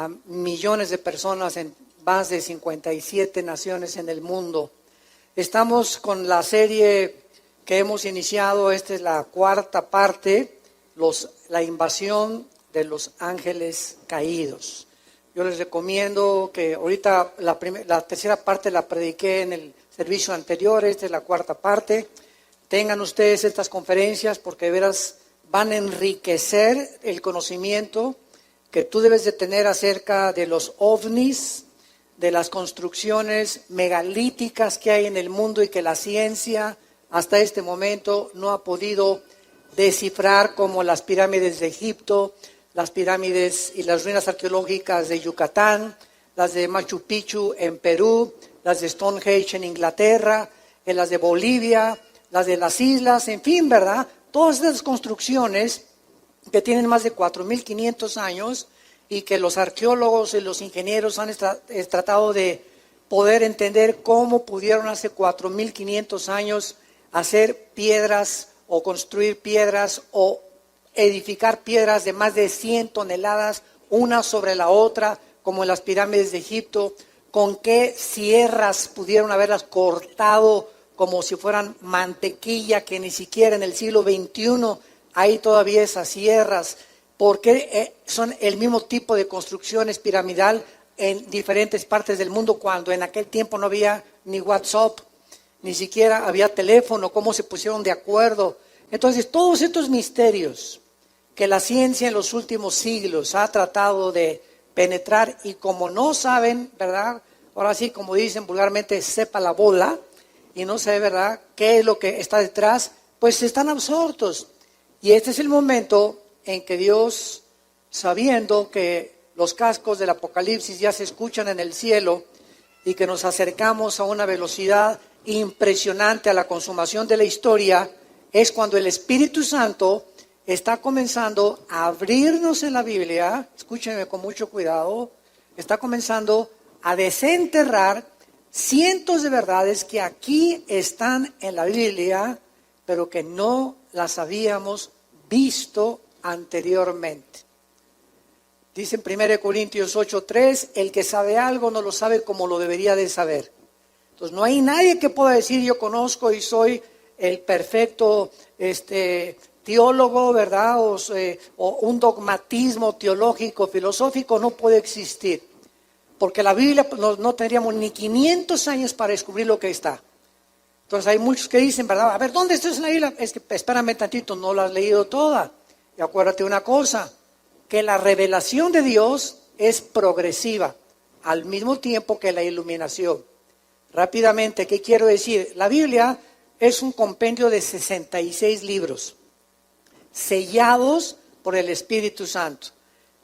a millones de personas en más de 57 naciones en el mundo. Estamos con la serie que hemos iniciado, esta es la cuarta parte, la invasión de los ángeles caídos. Yo les recomiendo que ahorita la tercera parte la prediqué en el servicio anterior, esta es la cuarta parte. Tengan ustedes estas conferencias porque de veras van a enriquecer el conocimiento que tú debes de tener acerca de los ovnis, de las construcciones megalíticas que hay en el mundo y que la ciencia hasta este momento no ha podido descifrar, como las pirámides de Egipto, las pirámides y las ruinas arqueológicas de Yucatán, las de Machu Picchu en Perú, las de Stonehenge en Inglaterra, las de Bolivia, las de las islas, en fin, ¿verdad? Todas estas construcciones que tienen más de 4.500 años y que los arqueólogos y los ingenieros han tratado de poder entender cómo pudieron hace 4.500 años hacer piedras o construir piedras o edificar piedras de más de 100 toneladas, una sobre la otra, como en las pirámides de Egipto, con qué sierras pudieron haberlas cortado como si fueran mantequilla, que ni siquiera en el siglo XXI hay todavía esas sierras, porque son el mismo tipo de construcciones piramidal en diferentes partes del mundo, cuando en aquel tiempo no había ni WhatsApp, ni siquiera había teléfono, cómo se pusieron de acuerdo. Entonces, todos estos misterios que la ciencia en los últimos siglos ha tratado de penetrar, y como no saben, ¿verdad? Ahora sí, como dicen vulgarmente, sepa la bola, y no sé, ¿verdad?, qué es lo que está detrás, pues están absortos. Y este es el momento en que Dios, sabiendo que los cascos del Apocalipsis ya se escuchan en el cielo y que nos acercamos a una velocidad impresionante a la consumación de la historia, es cuando el Espíritu Santo está comenzando a abrirnos en la Biblia, escúchenme con mucho cuidado, está comenzando a desenterrar cientos de verdades que aquí están en la Biblia, pero que no las habíamos visto anteriormente. Dice en 1 Corintios 8:3, el que sabe algo no lo sabe como lo debería de saber. Entonces no hay nadie que pueda decir yo conozco y soy el perfecto teólogo, ¿verdad? O un dogmatismo teológico, filosófico no puede existir. Porque la Biblia no tendríamos ni 500 años para descubrir lo que está. Entonces hay muchos que dicen, ¿verdad? A ver, ¿dónde estás en la Biblia? Es que espérame tantito, no la has leído toda. Y acuérdate una cosa, que la revelación de Dios es progresiva, al mismo tiempo que la iluminación. Rápidamente, ¿qué quiero decir? La Biblia es un compendio de 66 libros, sellados por el Espíritu Santo.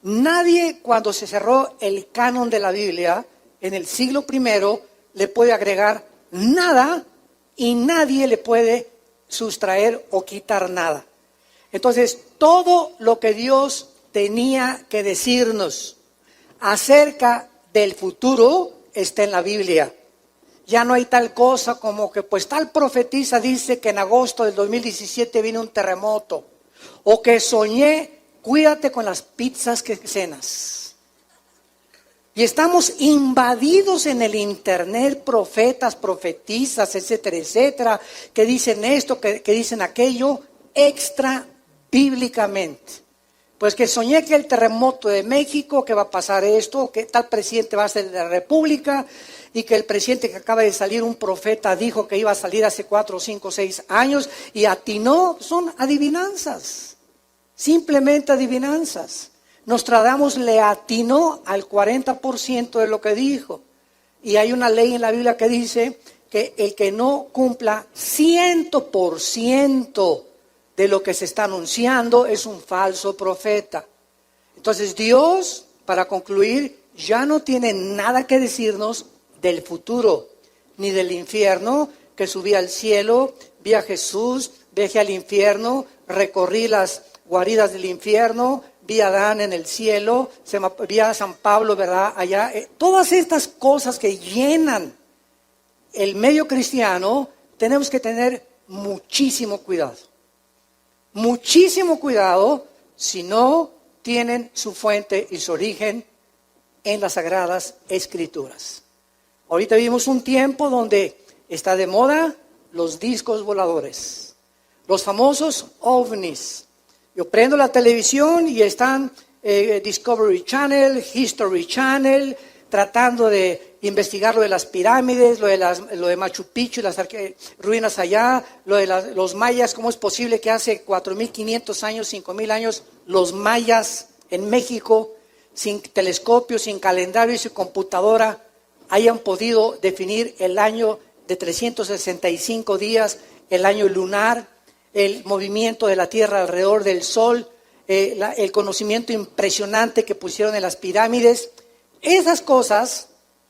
Nadie, cuando se cerró el canon de la Biblia, en el siglo I, le puede agregar nada y nadie le puede sustraer o quitar nada. Entonces, todo lo que Dios tenía que decirnos acerca del futuro está en la Biblia. Ya no hay tal cosa como que pues tal profetisa dice que en agosto del 2017 viene un terremoto, o que soñé, cuídate con las pizzas que cenas. Y estamos invadidos en el internet, profetas, profetisas, etcétera, etcétera, que dicen esto, que dicen aquello, extra bíblicamente. Pues que soñé que el terremoto de México, que va a pasar esto, que tal presidente va a ser de la República, y que el presidente que acaba de salir, un profeta, dijo que iba a salir hace 4, 5, 6 años, y atinó. Son adivinanzas, simplemente adivinanzas. Nostradamus le atinó al 40% de lo que dijo. Y hay una ley en la Biblia que dice que el que no cumpla 100% de lo que se está anunciando es un falso profeta. Entonces Dios, para concluir, ya no tiene nada que decirnos del futuro, ni del infierno, que subí al cielo, vi a Jesús, viajé al infierno, recorrí las guaridas del infierno, vi a Adán en el cielo, vi a San Pablo, ¿verdad? Allá, todas estas cosas que llenan el medio cristiano, tenemos que tener muchísimo cuidado. Muchísimo cuidado si no tienen su fuente y su origen en las Sagradas Escrituras. Ahorita vivimos un tiempo donde está de moda los discos voladores, los famosos ovnis. Yo prendo la televisión y están Discovery Channel, History Channel, tratando de investigar lo de las pirámides, lo de Machu Picchu, las ruinas allá, lo de los mayas. ¿Cómo es posible que hace 4,500 años, 5,000 años, los mayas en México, sin telescopio, sin calendario y sin computadora, hayan podido definir el año de 365 días, el año lunar, el movimiento de la Tierra alrededor del Sol, el conocimiento impresionante que pusieron en las pirámides? Esas cosas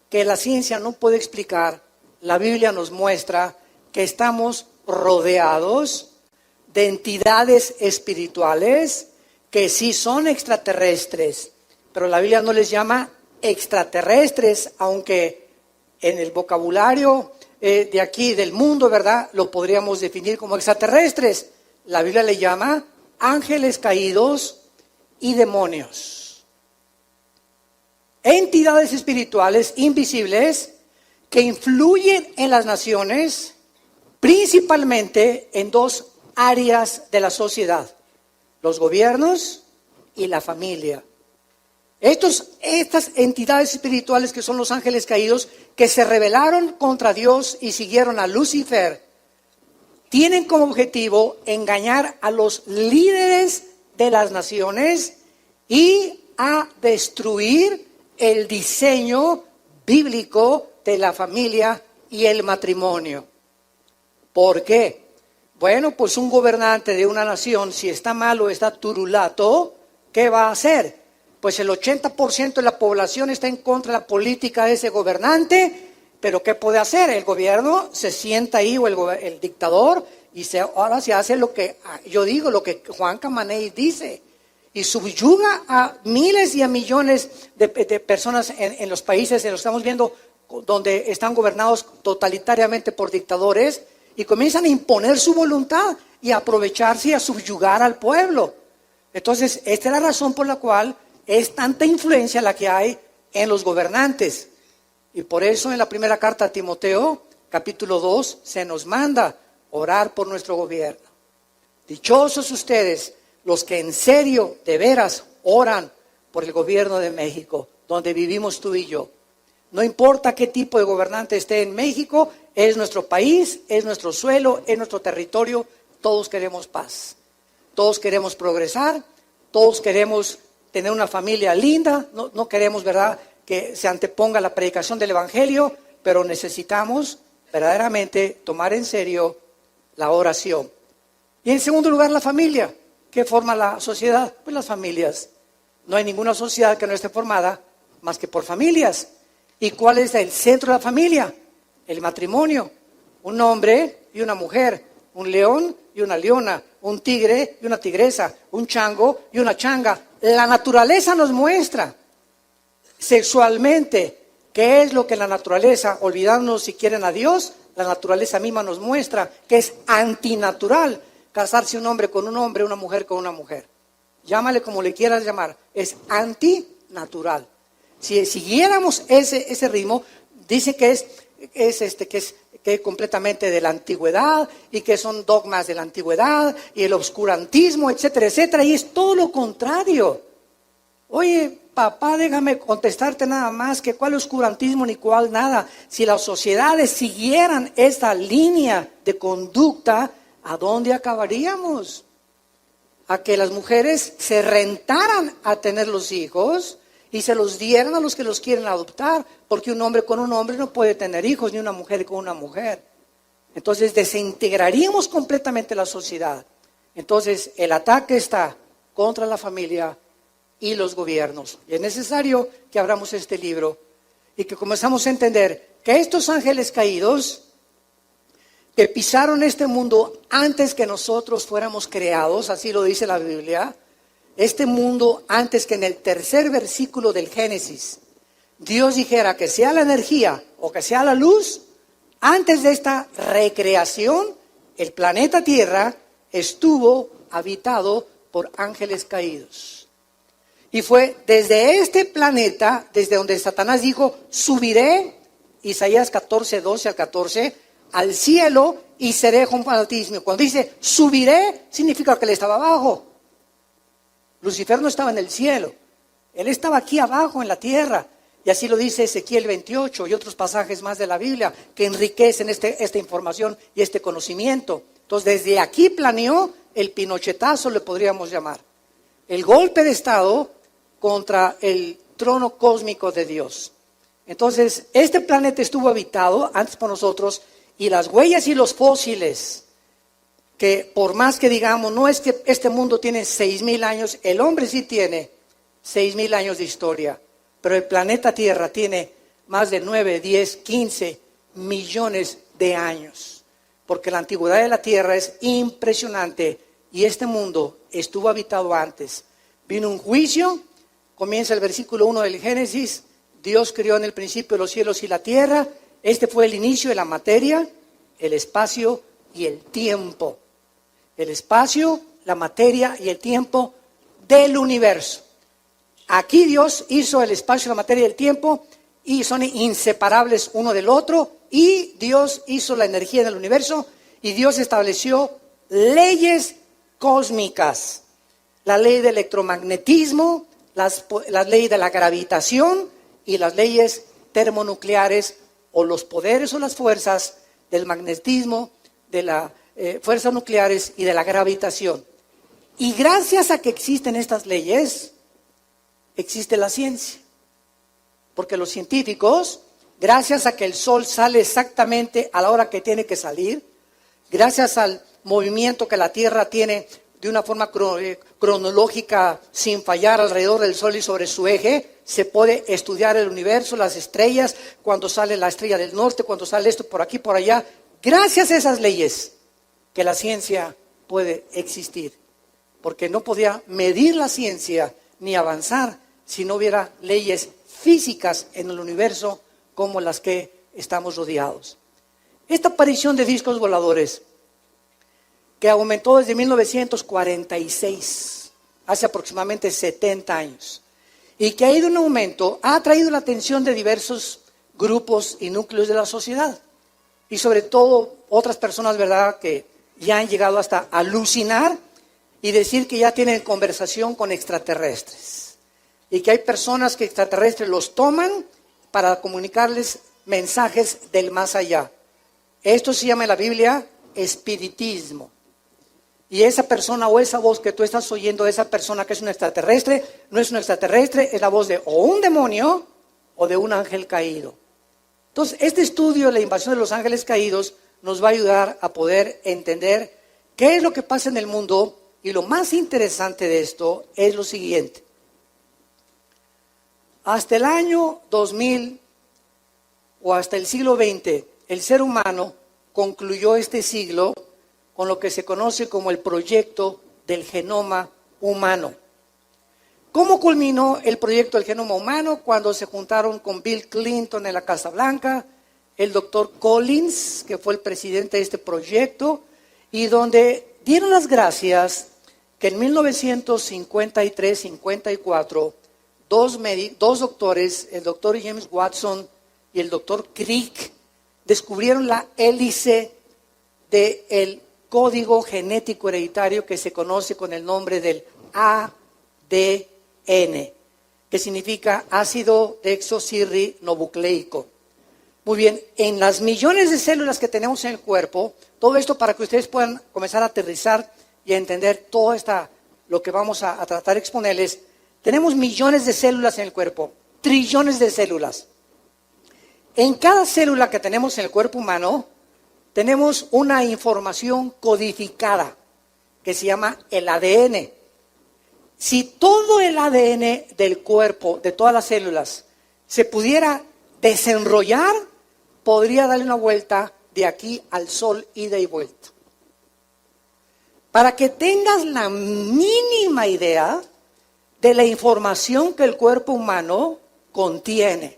que la ciencia no puede explicar, la Biblia nos muestra que estamos rodeados de entidades espirituales que sí son extraterrestres, pero la Biblia no les llama extraterrestres, aunque en el vocabulario de aquí, del mundo, ¿verdad?, lo podríamos definir como extraterrestres. La Biblia le llama ángeles caídos y demonios. Entidades espirituales invisibles que influyen en las naciones, principalmente en dos áreas de la sociedad: los gobiernos y la familia. Estas entidades espirituales que son los ángeles caídos, que se rebelaron contra Dios y siguieron a Lucifer, tienen como objetivo engañar a los líderes de las naciones y a destruir el diseño bíblico de la familia y el matrimonio. ¿Por qué? Bueno, pues un gobernante de una nación, si está malo, está turulato, ¿qué va a hacer? Pues el 80% de la población está en contra de la política de ese gobernante, pero ¿qué puede hacer? El gobierno se sienta ahí, o el dictador, y ahora se hace lo que yo digo, lo que Juan Camaney dice, y subyuga a miles y a millones de personas en los países, lo estamos viendo, donde están gobernados totalitariamente por dictadores, y comienzan a imponer su voluntad y a aprovecharse y a subyugar al pueblo. Entonces, esta es la razón por la cual es tanta influencia la que hay en los gobernantes. Y por eso en la primera carta a Timoteo, capítulo 2, se nos manda orar por nuestro gobierno. Dichosos ustedes los que en serio, de veras, oran por el gobierno de México, donde vivimos tú y yo. No importa qué tipo de gobernante esté en México, es nuestro país, es nuestro suelo, es nuestro territorio. Todos queremos paz, todos queremos progresar, todos queremos tener una familia linda, no queremos, ¿verdad?, que se anteponga la predicación del Evangelio, pero necesitamos verdaderamente tomar en serio la oración. Y en segundo lugar, la familia. ¿Qué forma la sociedad? Pues las familias. No hay ninguna sociedad que no esté formada más que por familias. ¿Y cuál es el centro de la familia? El matrimonio. Un hombre y una mujer, un león y una leona, un tigre y una tigresa, un chango y una changa. La naturaleza nos muestra sexualmente qué es lo que la naturaleza, olvidándonos si quieren a Dios, la naturaleza misma nos muestra que es antinatural casarse un hombre con un hombre, una mujer con una mujer. Llámale como le quieras llamar, es antinatural. Si siguiéramos ese ritmo, dice que es completamente de la antigüedad y que son dogmas de la antigüedad y el obscurantismo, etcétera, etcétera, y es todo lo contrario. Oye, papá, déjame contestarte nada más, que cuál oscurantismo ni cuál nada. Si las sociedades siguieran esta línea de conducta, ¿a dónde acabaríamos? A que las mujeres se rentaran a tener los hijos y se los dieran a los que los quieren adoptar, porque un hombre con un hombre no puede tener hijos, ni una mujer con una mujer. Entonces desintegraríamos completamente la sociedad. Entonces el ataque está contra la familia y los gobiernos. Y es necesario que abramos este libro y que comenzamos a entender que estos ángeles caídos que pisaron este mundo antes que nosotros fuéramos creados, así lo dice la Biblia, este mundo antes que en el tercer versículo del Génesis, Dios dijera que sea la energía o que sea la luz, antes de esta recreación, el planeta Tierra estuvo habitado por ángeles caídos. Y fue desde este planeta, desde donde Satanás dijo, subiré, Isaías 14, 12 al 14, al cielo y seré junto al Altísimo. Cuando dice subiré, significa que él estaba abajo. Lucifer no estaba en el cielo, él estaba aquí abajo en la tierra. Y así lo dice Ezequiel 28 y otros pasajes más de la Biblia que enriquecen esta información y este conocimiento. Entonces desde aquí planeó el pinochetazo, le podríamos llamar. El golpe de estado contra el trono cósmico de Dios. Entonces este planeta estuvo habitado antes por nosotros y las huellas y los fósiles, que por más que digamos, no es que este mundo tiene 6,000 años, el hombre sí tiene 6,000 años de historia. Pero el planeta Tierra tiene más de 9, 10, 15 millones de años. Porque la antigüedad de la Tierra es impresionante y este mundo estuvo habitado antes. Vino un juicio, comienza el versículo 1 del Génesis. Dios creó en el principio los cielos y la tierra. Este fue el inicio de la materia, el espacio y el tiempo. El espacio, la materia y el tiempo del universo. Aquí Dios hizo el espacio, la materia y el tiempo y son inseparables uno del otro, y Dios hizo la energía en el universo y Dios estableció leyes cósmicas, la ley del electromagnetismo, las leyes de la gravitación y las leyes termonucleares, o los poderes o las fuerzas del magnetismo, de las fuerzas nucleares y de la gravitación. Y gracias a que existen estas leyes, existe la ciencia, porque los científicos, gracias a que el sol sale exactamente a la hora que tiene que salir, gracias al movimiento que la Tierra tiene de una forma cronológica sin fallar alrededor del sol y sobre su eje, se puede estudiar el universo, las estrellas, cuando sale la estrella del norte, cuando sale esto por aquí, por allá, gracias a esas leyes que la ciencia puede existir, porque no podía medir la ciencia ni avanzar si no hubiera leyes físicas en el universo como las que estamos rodeados. Esta aparición de discos voladores, que aumentó desde 1946, hace aproximadamente 70 años, y que ha ido en aumento, ha atraído la atención de diversos grupos y núcleos de la sociedad, y sobre todo otras personas, ¿verdad?, que ya han llegado hasta alucinar y decir que ya tienen conversación con extraterrestres. Y que hay personas que extraterrestres los toman para comunicarles mensajes del más allá. Esto se llama en la Biblia espiritismo. Y esa persona o esa voz que tú estás oyendo, esa persona que es un extraterrestre, no es un extraterrestre, es la voz de o un demonio o de un ángel caído. Entonces, este estudio de la invasión de los ángeles caídos nos va a ayudar a poder entender qué es lo que pasa en el mundo. Y lo más interesante de esto es lo siguiente. Hasta el año 2000 o hasta el siglo XX, el ser humano concluyó este siglo con lo que se conoce como el proyecto del genoma humano. ¿Cómo culminó el proyecto del genoma humano? Cuando se juntaron con Bill Clinton en la Casa Blanca, el doctor Collins, que fue el presidente de este proyecto, y donde dieron las gracias que en 1953-54, dos doctores, el doctor James Watson y el doctor Crick, descubrieron la hélice del código genético hereditario que se conoce con el nombre del ADN, que significa ácido desoxirribonucleico. Muy bien, en las millones de células que tenemos en el cuerpo, todo esto para que ustedes puedan comenzar a aterrizar y a entender todo lo que vamos a tratar de exponerles. Tenemos millones de células en el cuerpo, trillones de células. En cada célula que tenemos en el cuerpo humano, tenemos una información codificada que se llama el ADN. Si todo el ADN del cuerpo, de todas las células, se pudiera desenrollar, podría darle una vuelta de aquí al sol, ida y vuelta. Para que tengas la mínima idea de la información que el cuerpo humano contiene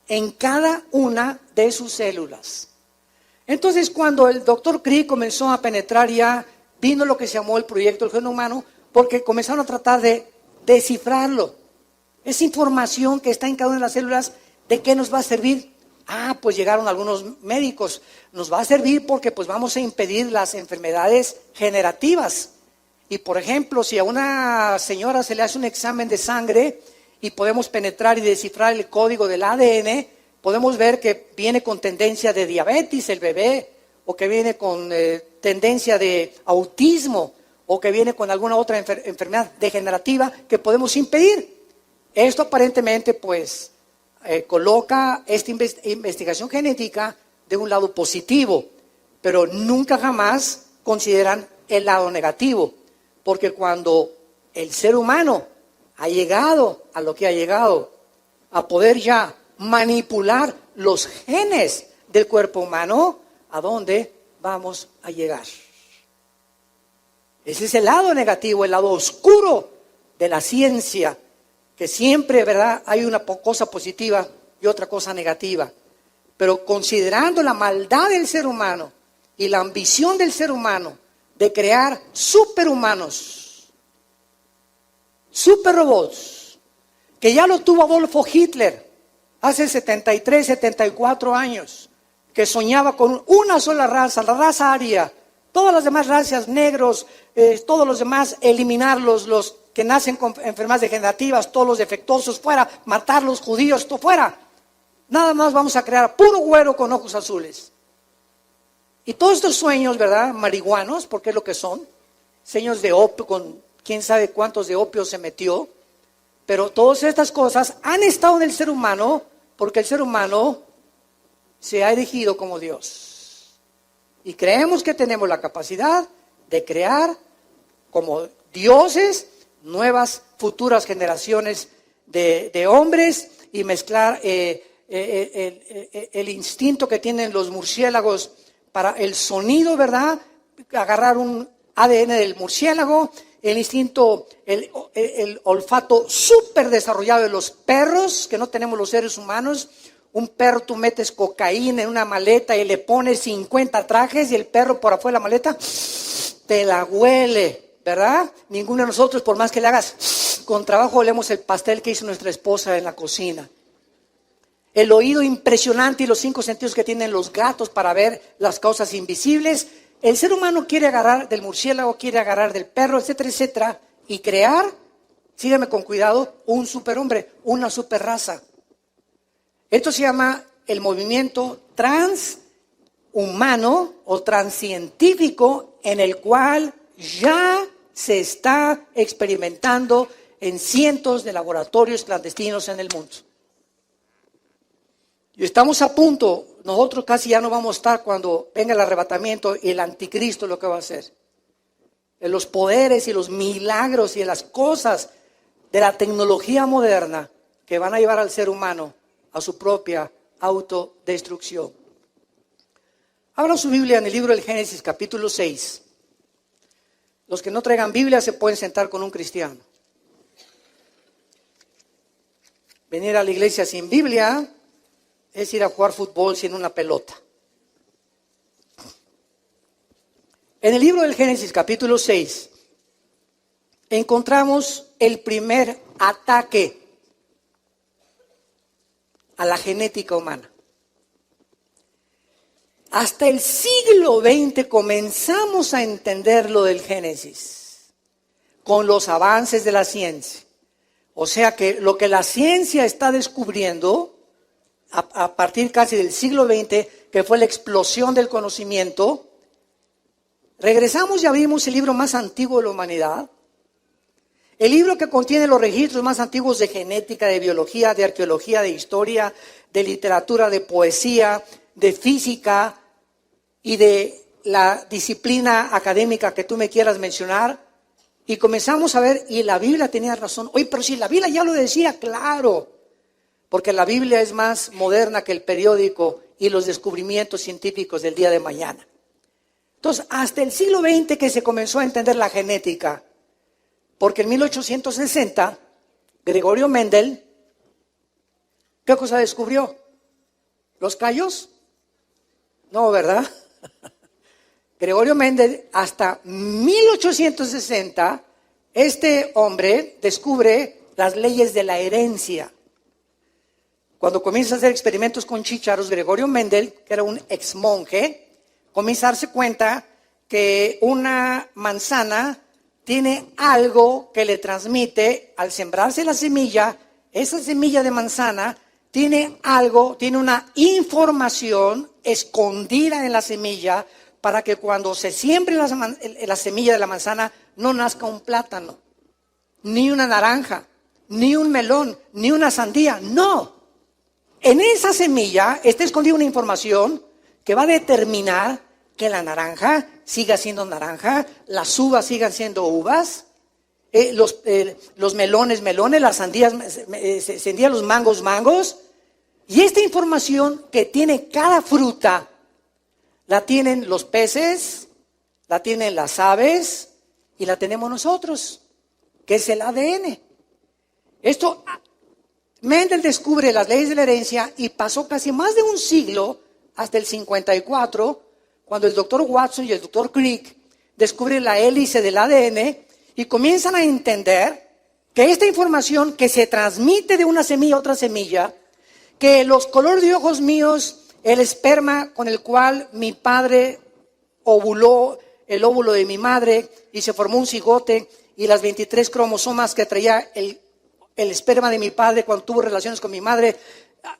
en cada una de sus células. Entonces, cuando el doctor Crick comenzó a penetrar, ya vino lo que se llamó el proyecto del genoma humano, porque comenzaron a tratar de descifrarlo. Esa información que está en cada una de las células, ¿de qué nos va a servir? Pues llegaron algunos médicos. Nos va a servir porque pues vamos a impedir las enfermedades generativas. Y por ejemplo, si a una señora se le hace un examen de sangre y podemos penetrar y descifrar el código del ADN, podemos ver que viene con tendencia de diabetes el bebé, o que viene con tendencia de autismo, o que viene con alguna otra enfermedad degenerativa que podemos impedir. Esto aparentemente pues coloca esta investigación genética de un lado positivo, pero nunca jamás consideran el lado negativo, porque cuando el ser humano ha llegado a lo que ha llegado, a poder ya manipular los genes del cuerpo humano, ¿a dónde vamos a llegar? Ese es el lado negativo, el lado oscuro de la ciencia, que siempre, ¿verdad?, hay una cosa positiva y otra cosa negativa. Pero considerando la maldad del ser humano y la ambición del ser humano de crear superhumanos, superrobots, que ya lo tuvo Adolfo Hitler hace 73, 74 años, que soñaba con una sola raza, la raza aria, todas las demás razas, negros, todos los demás, eliminarlos, los que nacen con enfermedades degenerativas, todos los defectuosos fuera, matar los judíos, todo fuera. Nada más vamos a crear puro güero con ojos azules. Y todos estos sueños, ¿verdad?, marihuanos, porque es lo que son, sueños de opio, con quién sabe cuántos de opio se metió, pero todas estas cosas han estado en el ser humano porque el ser humano se ha erigido como Dios. Y creemos que tenemos la capacidad de crear como dioses nuevas futuras generaciones de hombres y mezclar el instinto que tienen los murciélagos para el sonido, ¿verdad? Agarrar un ADN del murciélago, el instinto, el olfato súper desarrollado de los perros, que no tenemos los seres humanos. Un perro, tú metes cocaína en una maleta y le pones 50 trajes y el perro por afuera de la maleta te la huele, ¿verdad? Ninguno de nosotros, por más que le hagas, con trabajo olemos el pastel que hizo nuestra esposa en la cocina. El oído impresionante y los 5 sentidos que tienen los gatos para ver las cosas invisibles. El ser humano quiere agarrar del murciélago, quiere agarrar del perro, etcétera, etcétera, y crear, síganme con cuidado, un superhombre, una superraza. Esto se llama el movimiento transhumano o transcientífico, en el cual ya se está experimentando en cientos de laboratorios clandestinos en el mundo. Y estamos a punto, nosotros casi ya no vamos a estar cuando venga el arrebatamiento y el anticristo lo que va a hacer. En los poderes y los milagros y en las cosas de la tecnología moderna que van a llevar al ser humano a su propia autodestrucción. Abran su Biblia en el libro del Génesis, capítulo 6. Los que no traigan Biblia se pueden sentar con un cristiano. Venir a la iglesia sin Biblia es ir a jugar fútbol sin una pelota. En el libro del Génesis, capítulo 6, encontramos el primer ataque a la genética humana. Hasta el siglo XX comenzamos a entender lo del Génesis, con los avances de la ciencia. O sea que lo que la ciencia está descubriendo, a partir casi del siglo XX, que fue la explosión del conocimiento, regresamos y abrimos el libro más antiguo de la humanidad, el libro que contiene los registros más antiguos de genética, de biología, de arqueología, de historia, de literatura, de poesía, de física y de la disciplina académica que tú me quieras mencionar. Y comenzamos a ver, y la Biblia tenía razón. Oye, pero si la Biblia ya lo decía, claro, porque la Biblia es más moderna que el periódico y los descubrimientos científicos del día de mañana. Entonces, hasta el siglo XX que se comenzó a entender la genética, porque en 1860, Gregorio Mendel, ¿qué cosa descubrió? ¿Los callos? No, ¿verdad? Gregorio Mendel, hasta 1860, este hombre descubre las leyes de la herencia. Cuando comienza a hacer experimentos con chícharos, Gregorio Mendel, que era un ex monje, comienza a darse cuenta que una manzana tiene algo que le transmite al sembrarse la semilla. Esa semilla de manzana tiene algo, tiene una información escondida en la semilla para que cuando se siembre la semilla de la manzana no nazca un plátano, ni una naranja, ni un melón, ni una sandía. No. En esa semilla está escondida una información que va a determinar que la naranja siga siendo naranja, las uvas sigan siendo uvas, los melones, las sandías, los mangos. Y esta información que tiene cada fruta, la tienen los peces, la tienen las aves y la tenemos nosotros, que es el ADN. Esto, Mendel descubre las leyes de la herencia y pasó casi más de un siglo, hasta el 54, cuando el doctor Watson y el doctor Crick descubren la hélice del ADN y comienzan a entender que esta información que se transmite de una semilla a otra semilla, que los colores de ojos míos, el esperma con el cual mi padre ovuló, el óvulo de mi madre y se formó un cigote, y las 23 cromosomas que traía el esperma de mi padre cuando tuvo relaciones con mi madre,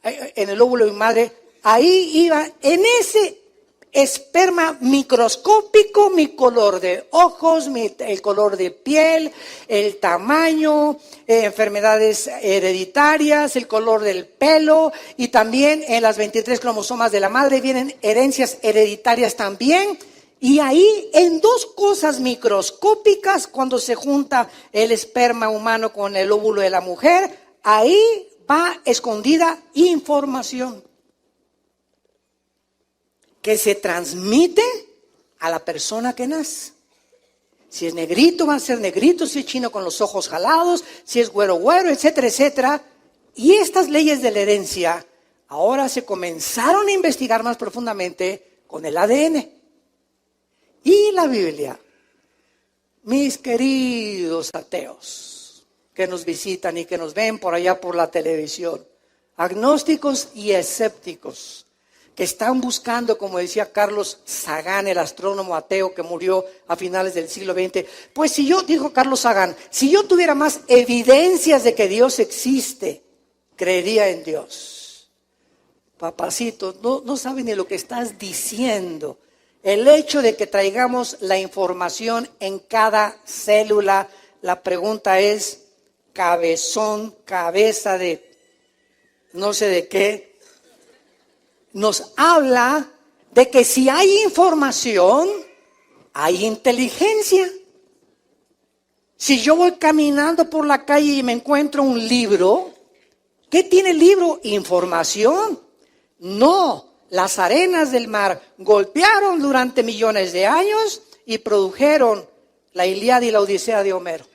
en el óvulo de mi madre, ahí iba, en ese esperma microscópico, mi color de ojos, el color de piel, el tamaño, enfermedades hereditarias, el color del pelo, y también en las 23 cromosomas de la madre vienen herencias hereditarias también. Y ahí, en dos cosas microscópicas, cuando se junta el esperma humano con el óvulo de la mujer, ahí va escondida información que se transmite a la persona que nace. Si es negrito, va a ser negrito, si es chino con los ojos jalados, si es güero, etcétera, etcétera. Y estas leyes de la herencia ahora se comenzaron a investigar más profundamente con el ADN. Y la Biblia, mis queridos ateos que nos visitan y que nos ven por allá por la televisión, agnósticos y escépticos, que están buscando, como decía Carlos Sagan, el astrónomo ateo que murió a finales del siglo XX, pues dijo Carlos Sagan, si yo tuviera más evidencias de que Dios existe, creería en Dios. Papacito, no sabes ni lo que estás diciendo. El hecho de que traigamos la información en cada célula, la pregunta es, cabezón, cabeza de no sé de qué, nos habla de que si hay información, hay inteligencia. Si yo voy caminando por la calle y me encuentro un libro, ¿qué tiene el libro? Información. No, las arenas del mar golpearon durante millones de años y produjeron la Ilíada y la Odisea de Homero.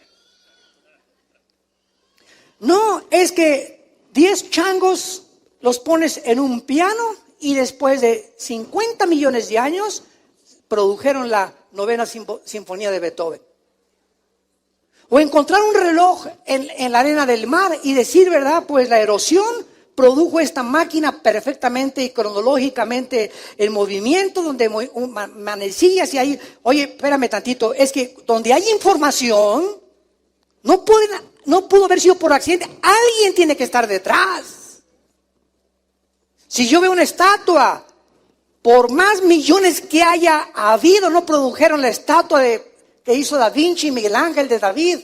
No, es que 10 changos los pones en un piano y después de 50 millones de años produjeron la 9ª sinfonía de Beethoven. O encontrar un reloj en la arena del mar y decir, ¿verdad? Pues la erosión produjo esta máquina perfectamente y cronológicamente en movimiento, donde manecillas y ahí, oye, espérame tantito, es que donde hay información, no pudo haber sido por accidente, alguien tiene que estar detrás. Si yo veo una estatua, por más millones que haya habido, no produjeron la estatua que hizo Da Vinci y Miguel Ángel de David.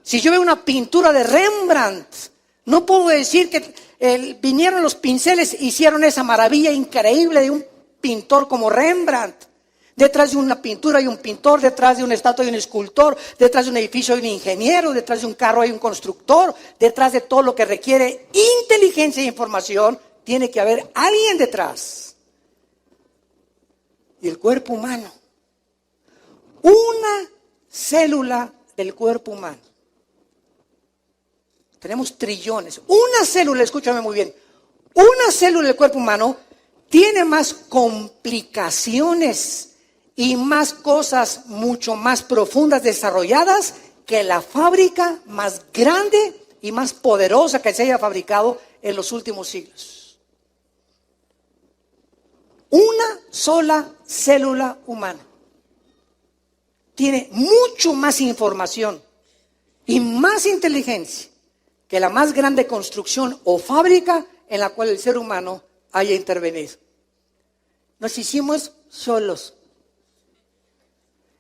Si yo veo una pintura de Rembrandt, no puedo decir que vinieron los pinceles, hicieron esa maravilla increíble de un pintor como Rembrandt. Detrás de una pintura hay un pintor, detrás de una estatua hay un escultor, detrás de un edificio hay un ingeniero, detrás de un carro hay un constructor, detrás de todo lo que requiere inteligencia e información, tiene que haber alguien detrás. Y el cuerpo humano, una célula del cuerpo humano. Tenemos trillones. Una célula, escúchame muy bien, una célula del cuerpo humano tiene más complicaciones y más cosas mucho más profundas desarrolladas que la fábrica más grande y más poderosa que se haya fabricado en los últimos siglos. Una sola célula humana tiene mucho más información y más inteligencia que la más grande construcción o fábrica en la cual el ser humano haya intervenido. Nos hicimos solos.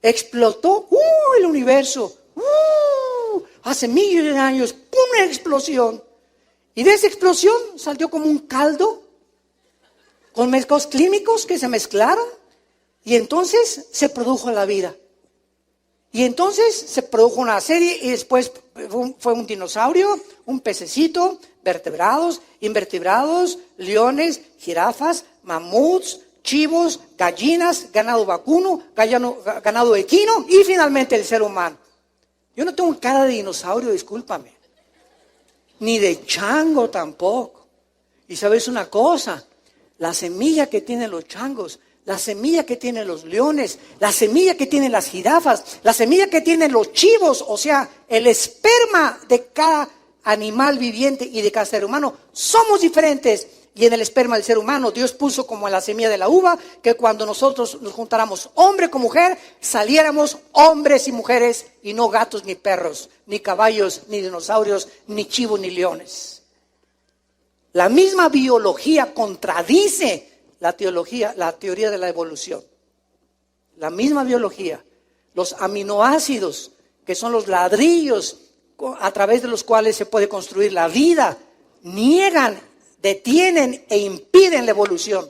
Explotó el universo. Hace millones de años, una explosión. Y de esa explosión salió como un caldo con mezclados químicos que se mezclaron. Y entonces se produjo la vida. Y entonces se produjo una serie y después fue un dinosaurio, un pececito, vertebrados, invertebrados, leones, jirafas, mamuts, chivos, gallinas, ganado vacuno, ganado equino y finalmente el ser humano. Yo no tengo cara de dinosaurio, discúlpame. Ni de chango tampoco. Y sabes una cosa, la semilla que tienen los changos, la semilla que tienen los leones, la semilla que tienen las jirafas, la semilla que tienen los chivos, o sea, el esperma de cada animal viviente y de cada ser humano, somos diferentes. Y en el esperma del ser humano Dios puso como en la semilla de la uva que cuando nosotros nos juntáramos hombre con mujer, saliéramos hombres y mujeres y no gatos ni perros, ni caballos, ni dinosaurios, ni chivos, ni leones. La misma biología contradice la teoría de la evolución. La misma biología, los aminoácidos, que son los ladrillos a través de los cuales se puede construir la vida, niegan, detienen e impiden la evolución.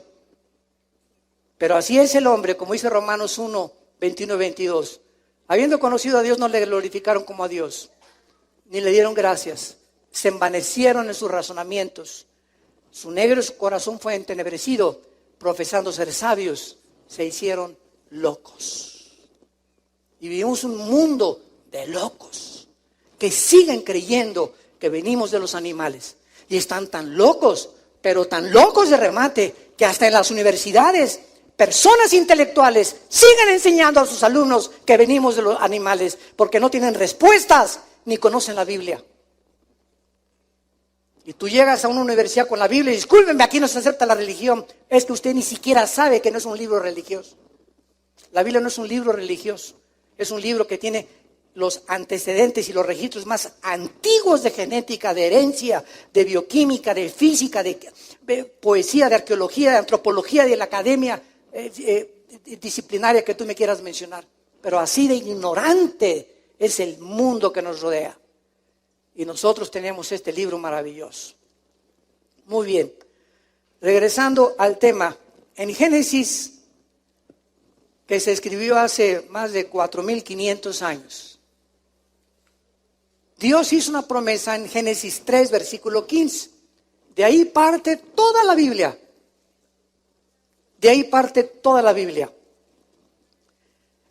Pero así es el hombre, como dice Romanos 1, 21 y 22. Habiendo conocido a Dios, no le glorificaron como a Dios, ni le dieron gracias. Se envanecieron en sus razonamientos. Su negro corazón fue entenebrecido. Profesando ser sabios, se hicieron locos. Y vivimos un mundo de locos que siguen creyendo que venimos de los animales. Y están tan locos, pero tan locos de remate, que hasta en las universidades, personas intelectuales siguen enseñando a sus alumnos que venimos de los animales, porque no tienen respuestas ni conocen la Biblia. Y tú llegas a una universidad con la Biblia y discúlpenme, aquí no se acepta la religión. Es que usted ni siquiera sabe que no es un libro religioso. La Biblia no es un libro religioso. Es un libro que tiene los antecedentes y los registros más antiguos de genética, de herencia, de bioquímica, de física, de poesía, de arqueología, de antropología, de la academia disciplinaria que tú me quieras mencionar. Pero así de ignorante es el mundo que nos rodea. Y nosotros tenemos este libro maravilloso. Muy bien. Regresando al tema, en Génesis, que se escribió hace más de 4.500 años, Dios hizo una promesa en Génesis 3, versículo 15. De ahí parte toda la Biblia. De ahí parte toda la Biblia.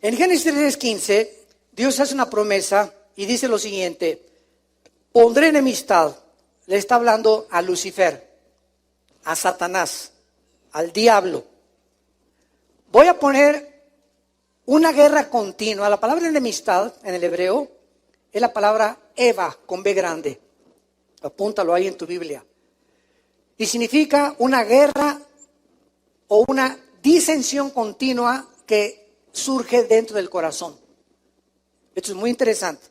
En Génesis 3, 15, Dios hace una promesa y dice lo siguiente: pondré enemistad, le está hablando a Lucifer, a Satanás, al diablo. Voy a poner una guerra continua. La palabra enemistad en el hebreo es la palabra Eva con B grande. Apúntalo ahí en tu Biblia. Y significa una guerra o una disensión continua que surge dentro del corazón. Esto es muy interesante.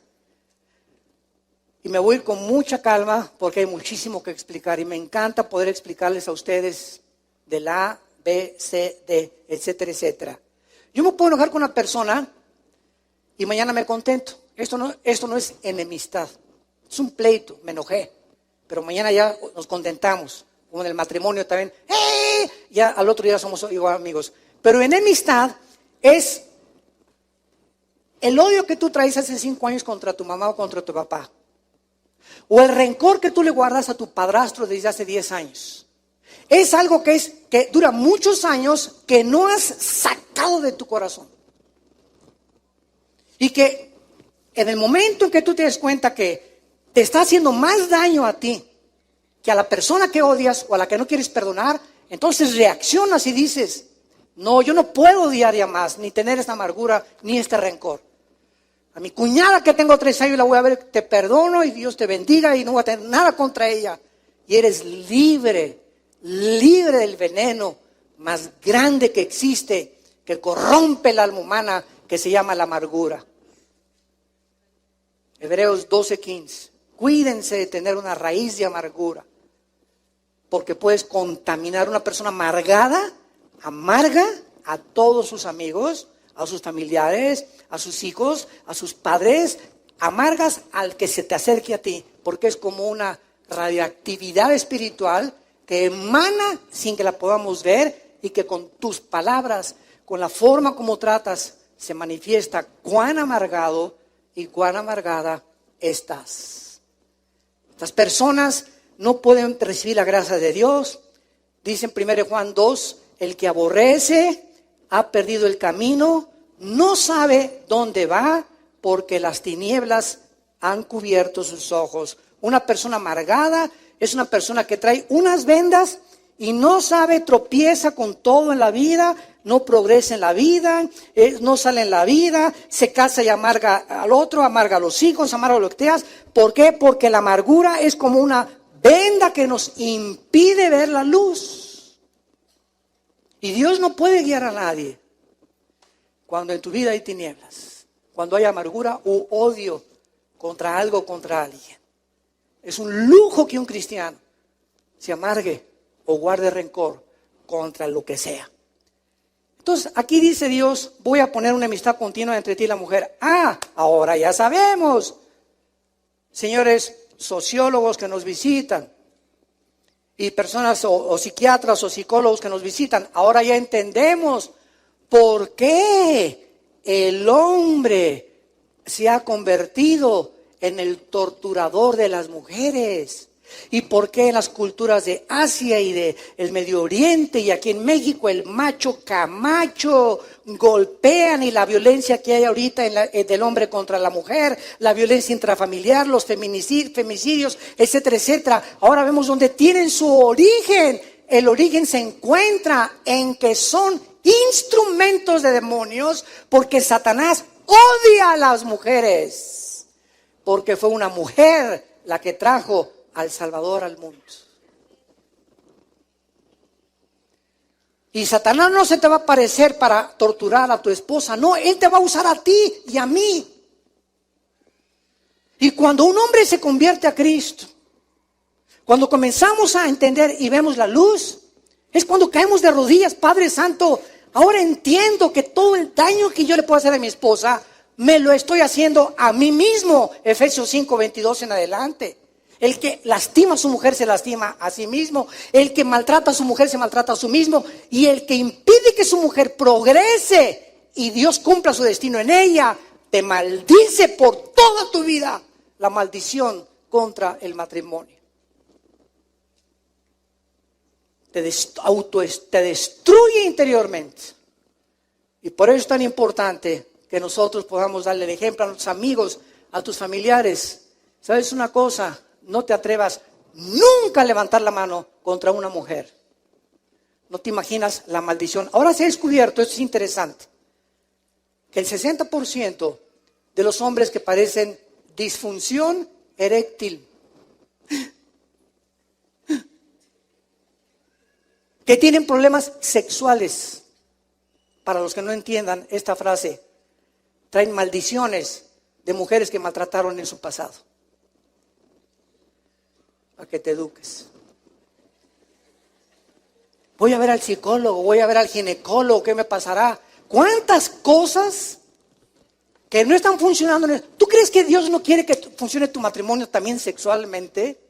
Y me voy a ir con mucha calma porque hay muchísimo que explicar. Y me encanta poder explicarles a ustedes de la A, B, C, D, etcétera, etcétera. Yo me puedo enojar con una persona y mañana me contento. Esto no es enemistad. Es un pleito, me enojé. Pero mañana ya nos contentamos. Como en el matrimonio también. ¡Eh! Ya al otro día somos igual amigos. Pero enemistad es el odio que tú traes hace 5 años contra tu mamá o contra tu papá. O el rencor que tú le guardas a tu padrastro desde hace 10 años. Es algo que dura muchos años que no has sacado de tu corazón. Y que en el momento en que tú te des cuenta que te está haciendo más daño a ti que a la persona que odias o a la que no quieres perdonar, entonces reaccionas y dices: no, yo no puedo odiar ya más, ni tener esta amargura, ni este rencor. A mi cuñada que tengo 3 años la voy a ver, te perdono y Dios te bendiga y no voy a tener nada contra ella. Y eres libre, libre del veneno más grande que existe, que corrompe el alma humana, que se llama la amargura. Hebreos 12:15. Cuídense de tener una raíz de amargura, porque puedes contaminar a una persona amargada, amarga a todos sus amigos, a sus familiares, a sus hijos, a sus padres, amargas al que se te acerque a ti, porque es como una radioactividad espiritual que emana sin que la podamos ver y que con tus palabras, con la forma como tratas, se manifiesta cuán amargado y cuán amargada estás. Estas personas no pueden recibir la gracia de Dios. Dice en 1 Juan 2, el que aborrece ha perdido el camino, no sabe dónde va, porque las tinieblas han cubierto sus ojos. Una persona amargada es una persona que trae unas vendas y no sabe, tropieza con todo en la vida, no progresa en la vida, no sale en la vida, se casa y amarga al otro, amarga a los hijos, amarga a los que teas. ¿Por qué? Porque la amargura es como una venda que nos impide ver la luz. Y Dios no puede guiar a nadie cuando en tu vida hay tinieblas, cuando hay amargura u odio contra algo o contra alguien. Es un lujo que un cristiano se amargue o guarde rencor contra lo que sea. Entonces, aquí dice Dios, voy a poner una amistad continua entre ti y la mujer. Ahora ya sabemos, señores sociólogos que nos visitan y personas o psiquiatras o psicólogos que nos visitan, ahora ya entendemos por qué el hombre se ha convertido en el torturador de las mujeres. ¿Y por qué en las culturas de Asia y de el Medio Oriente y aquí en México el macho camacho golpean y la violencia que hay ahorita del hombre contra la mujer, la violencia intrafamiliar, los femicidios, etcétera, etcétera? Ahora vemos dónde tienen su origen. El origen se encuentra en que son instrumentos de demonios, porque Satanás odia a las mujeres, porque fue una mujer la que trajo al Salvador al mundo. Y Satanás no se te va a aparecer para torturar a tu esposa, no, él te va a usar a ti y a mí. Y cuando un hombre se convierte a Cristo, cuando comenzamos a entender y vemos la luz, es cuando caemos de rodillas. Padre Santo, ahora entiendo que todo el daño que yo le puedo hacer a mi esposa, me lo estoy haciendo a mí mismo. Efesios 5:22 en adelante. El que lastima a su mujer se lastima a sí mismo. El que maltrata a su mujer se maltrata a sí mismo. Y el que impide que su mujer progrese y Dios cumpla su destino en ella, te maldice por toda tu vida. La maldición contra el matrimonio. Te destruye interiormente. Y por eso es tan importante que nosotros podamos darle el ejemplo a nuestros amigos, a tus familiares. ¿Sabes una cosa? No te atrevas nunca a levantar la mano contra una mujer. No te imaginas la maldición. Ahora se ha descubierto, esto es interesante, que el 60% de los hombres que padecen disfunción eréctil, que tienen problemas sexuales, para los que no entiendan esta frase, traen maldiciones de mujeres que maltrataron en su pasado. Para que te eduques. Voy a ver al psicólogo, voy a ver al ginecólogo, ¿qué me pasará? ¿Cuántas cosas que no están funcionando? ¿Tú crees que Dios no quiere que funcione tu matrimonio también sexualmente,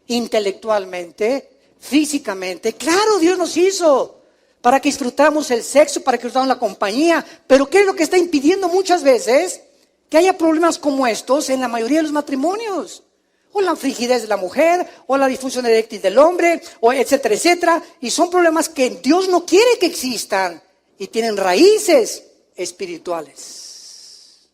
intelectualmente, físicamente? Claro, Dios nos hizo para que disfrutáramos el sexo, para que disfrutáramos la compañía. Pero ¿qué es lo que está impidiendo muchas veces que haya problemas como estos en la mayoría de los matrimonios? O la frigidez de la mujer, o la disfunción eréctil del hombre, o etcétera, etcétera. Y son problemas que Dios no quiere que existan y tienen raíces espirituales.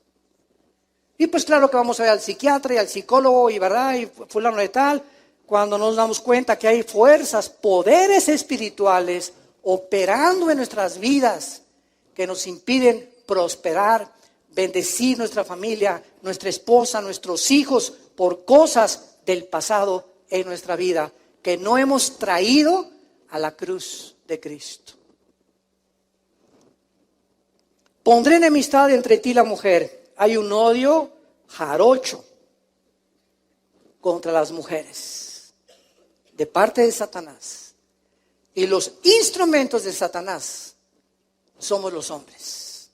Y pues claro que vamos a ver al psiquiatra y al psicólogo y verdad y fulano de tal, cuando nos damos cuenta que hay fuerzas, poderes espirituales operando en nuestras vidas que nos impiden prosperar, bendecir nuestra familia, nuestra esposa, nuestros hijos, por cosas del pasado en nuestra vida que no hemos traído a la cruz de Cristo. Pondré enemistad entre ti y la mujer. Hay un odio jarocho contra las mujeres de parte de Satanás. Y los instrumentos de Satanás somos los hombres.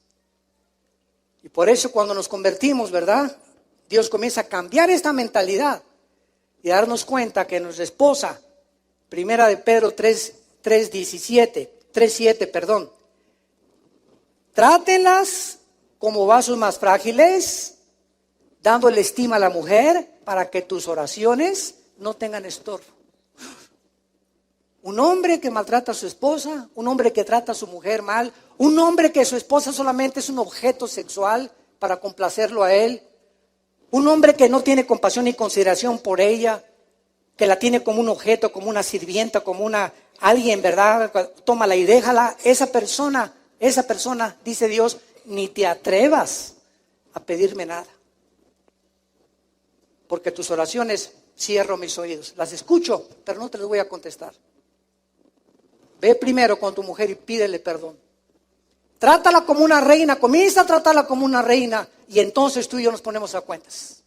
Y por eso cuando nos convertimos, ¿verdad? Dios comienza a cambiar esta mentalidad y darnos cuenta que nuestra esposa, primera de Pedro 3:7, trátenlas como vasos más frágiles, dándole estima a la mujer para que tus oraciones no tengan estorbo. Un hombre que maltrata a su esposa, un hombre que trata a su mujer mal, un hombre que su esposa solamente es un objeto sexual para complacerlo a él, un hombre que no tiene compasión ni consideración por ella, que la tiene como un objeto, como una sirvienta, como alguien, ¿verdad? Tómala y déjala. Esa persona, dice Dios, ni te atrevas a pedirme nada. Porque tus oraciones cierro mis oídos. Las escucho, pero no te las voy a contestar. Ve primero con tu mujer y pídele perdón. Trátala como una reina, comienza a tratarla como una reina y entonces tú y yo nos ponemos a cuentas.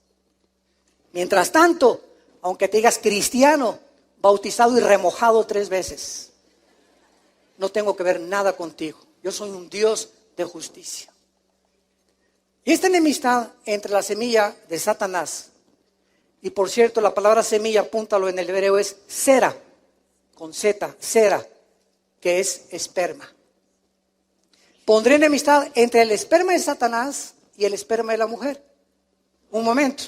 Mientras tanto, aunque te digas cristiano, bautizado y remojado 3 veces, no tengo que ver nada contigo. Yo soy un Dios de justicia. Y esta enemistad entre la semilla de Satanás, y por cierto la palabra semilla, apúntalo en el hebreo, es sera, con Z, sera, que es esperma. Pondré enemistad entre el esperma de Satanás y el esperma de la mujer. Un momento.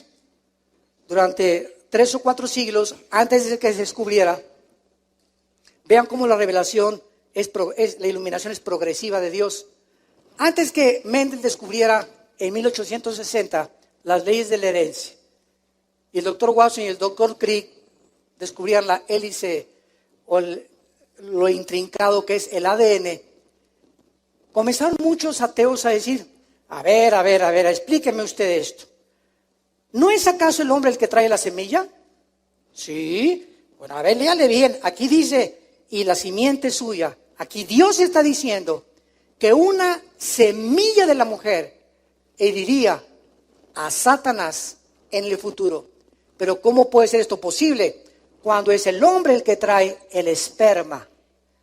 Durante 3 o 4 siglos, antes de que se descubriera, vean cómo la revelación la iluminación es progresiva de Dios. Antes que Mendel descubriera en 1860 las leyes de la herencia, y el doctor Watson y el doctor Crick descubrían la hélice o lo intrincado que es el ADN, comenzaron muchos ateos a decir, a ver, explíqueme usted esto. ¿No es acaso el hombre el que trae la semilla? Sí. Bueno, a ver, léale bien. Aquí dice, y la simiente suya. Aquí Dios está diciendo que una semilla de la mujer heriría a Satanás en el futuro. Pero ¿cómo puede ser esto posible? Cuando es el hombre el que trae el esperma.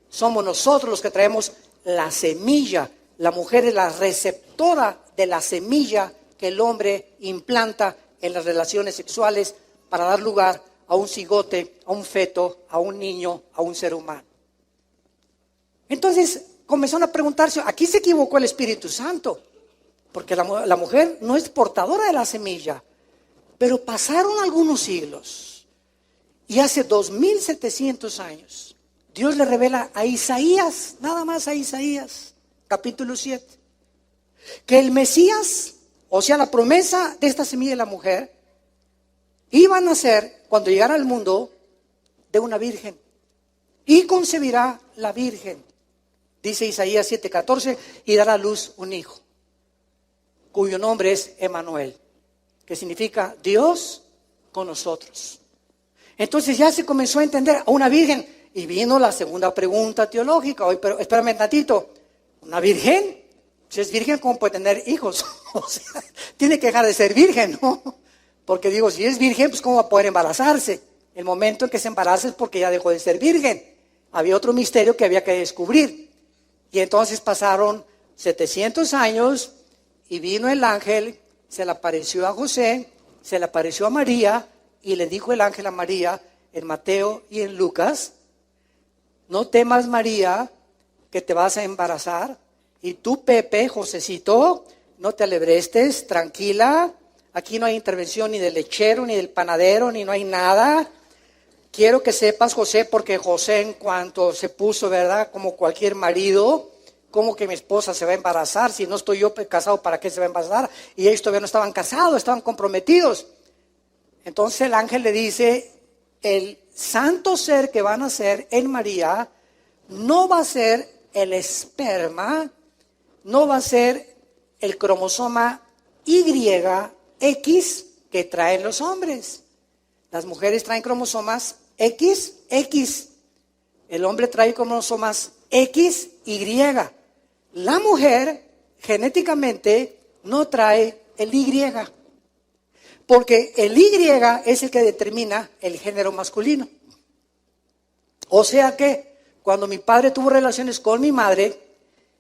Somos nosotros los que traemos la semilla. La mujer es la receptora de la semilla que el hombre implanta en las relaciones sexuales para dar lugar a un cigote, a un feto, a un niño, a un ser humano. Entonces comenzaron a preguntarse, aquí se equivocó el Espíritu Santo, porque la mujer no es portadora de la semilla. Pero pasaron algunos siglos y hace 2700 años Dios le revela a Isaías, nada más a Isaías, capítulo 7, que el Mesías, o sea la promesa de esta semilla de la mujer, iba a nacer cuando llegara al mundo de una virgen y concebirá la virgen, dice Isaías 7:14, y dará a luz un hijo, cuyo nombre es Emmanuel, que significa Dios con nosotros. Entonces ya se comenzó a entender a una virgen. Y vino la segunda pregunta teológica. Hoy, pero espérame un ratito. ¿Una virgen? Si es virgen, ¿cómo puede tener hijos? O sea, tiene que dejar de ser virgen, ¿no? Porque digo, si es virgen, pues ¿cómo va a poder embarazarse? El momento en que se embaraza es porque ya dejó de ser virgen. Había otro misterio que había que descubrir. Y entonces pasaron 700 años y vino el ángel, se le apareció a José, se le apareció a María y le dijo el ángel a María en Mateo y en Lucas, no temas María que te vas a embarazar y tú Pepe, Josecito, no te alebrestes, tranquila, aquí no hay intervención ni del lechero ni del panadero ni no hay nada. Quiero que sepas, José, porque José en cuanto se puso, ¿verdad? Como cualquier marido, ¿cómo que mi esposa se va a embarazar? Si no estoy yo casado, ¿para qué se va a embarazar? Y ellos todavía no estaban casados, estaban comprometidos. Entonces el ángel le dice, el santo ser que va a nacer en María no va a ser el esperma, no va a ser el cromosoma YX que traen los hombres. Las mujeres traen cromosomas XX. El hombre trae cromosomas XY. La mujer genéticamente no trae el Y. Porque el Y es el que determina el género masculino. O sea que cuando mi padre tuvo relaciones con mi madre,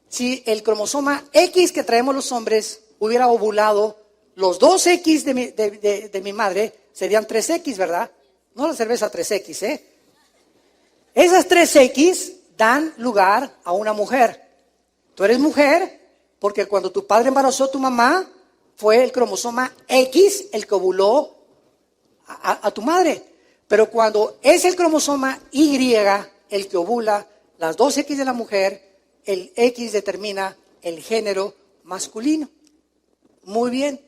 si el cromosoma X que traemos los hombres hubiera ovulado, los dos X de mi madre serían 3X, ¿verdad? No la cerveza 3X, ¿eh? Esas 3X dan lugar a una mujer. Tú eres mujer porque cuando tu padre embarazó a tu mamá, fue el cromosoma X el que ovuló a tu madre. Pero cuando es el cromosoma Y el que ovula las dos X de la mujer, el X determina el género masculino. Muy bien.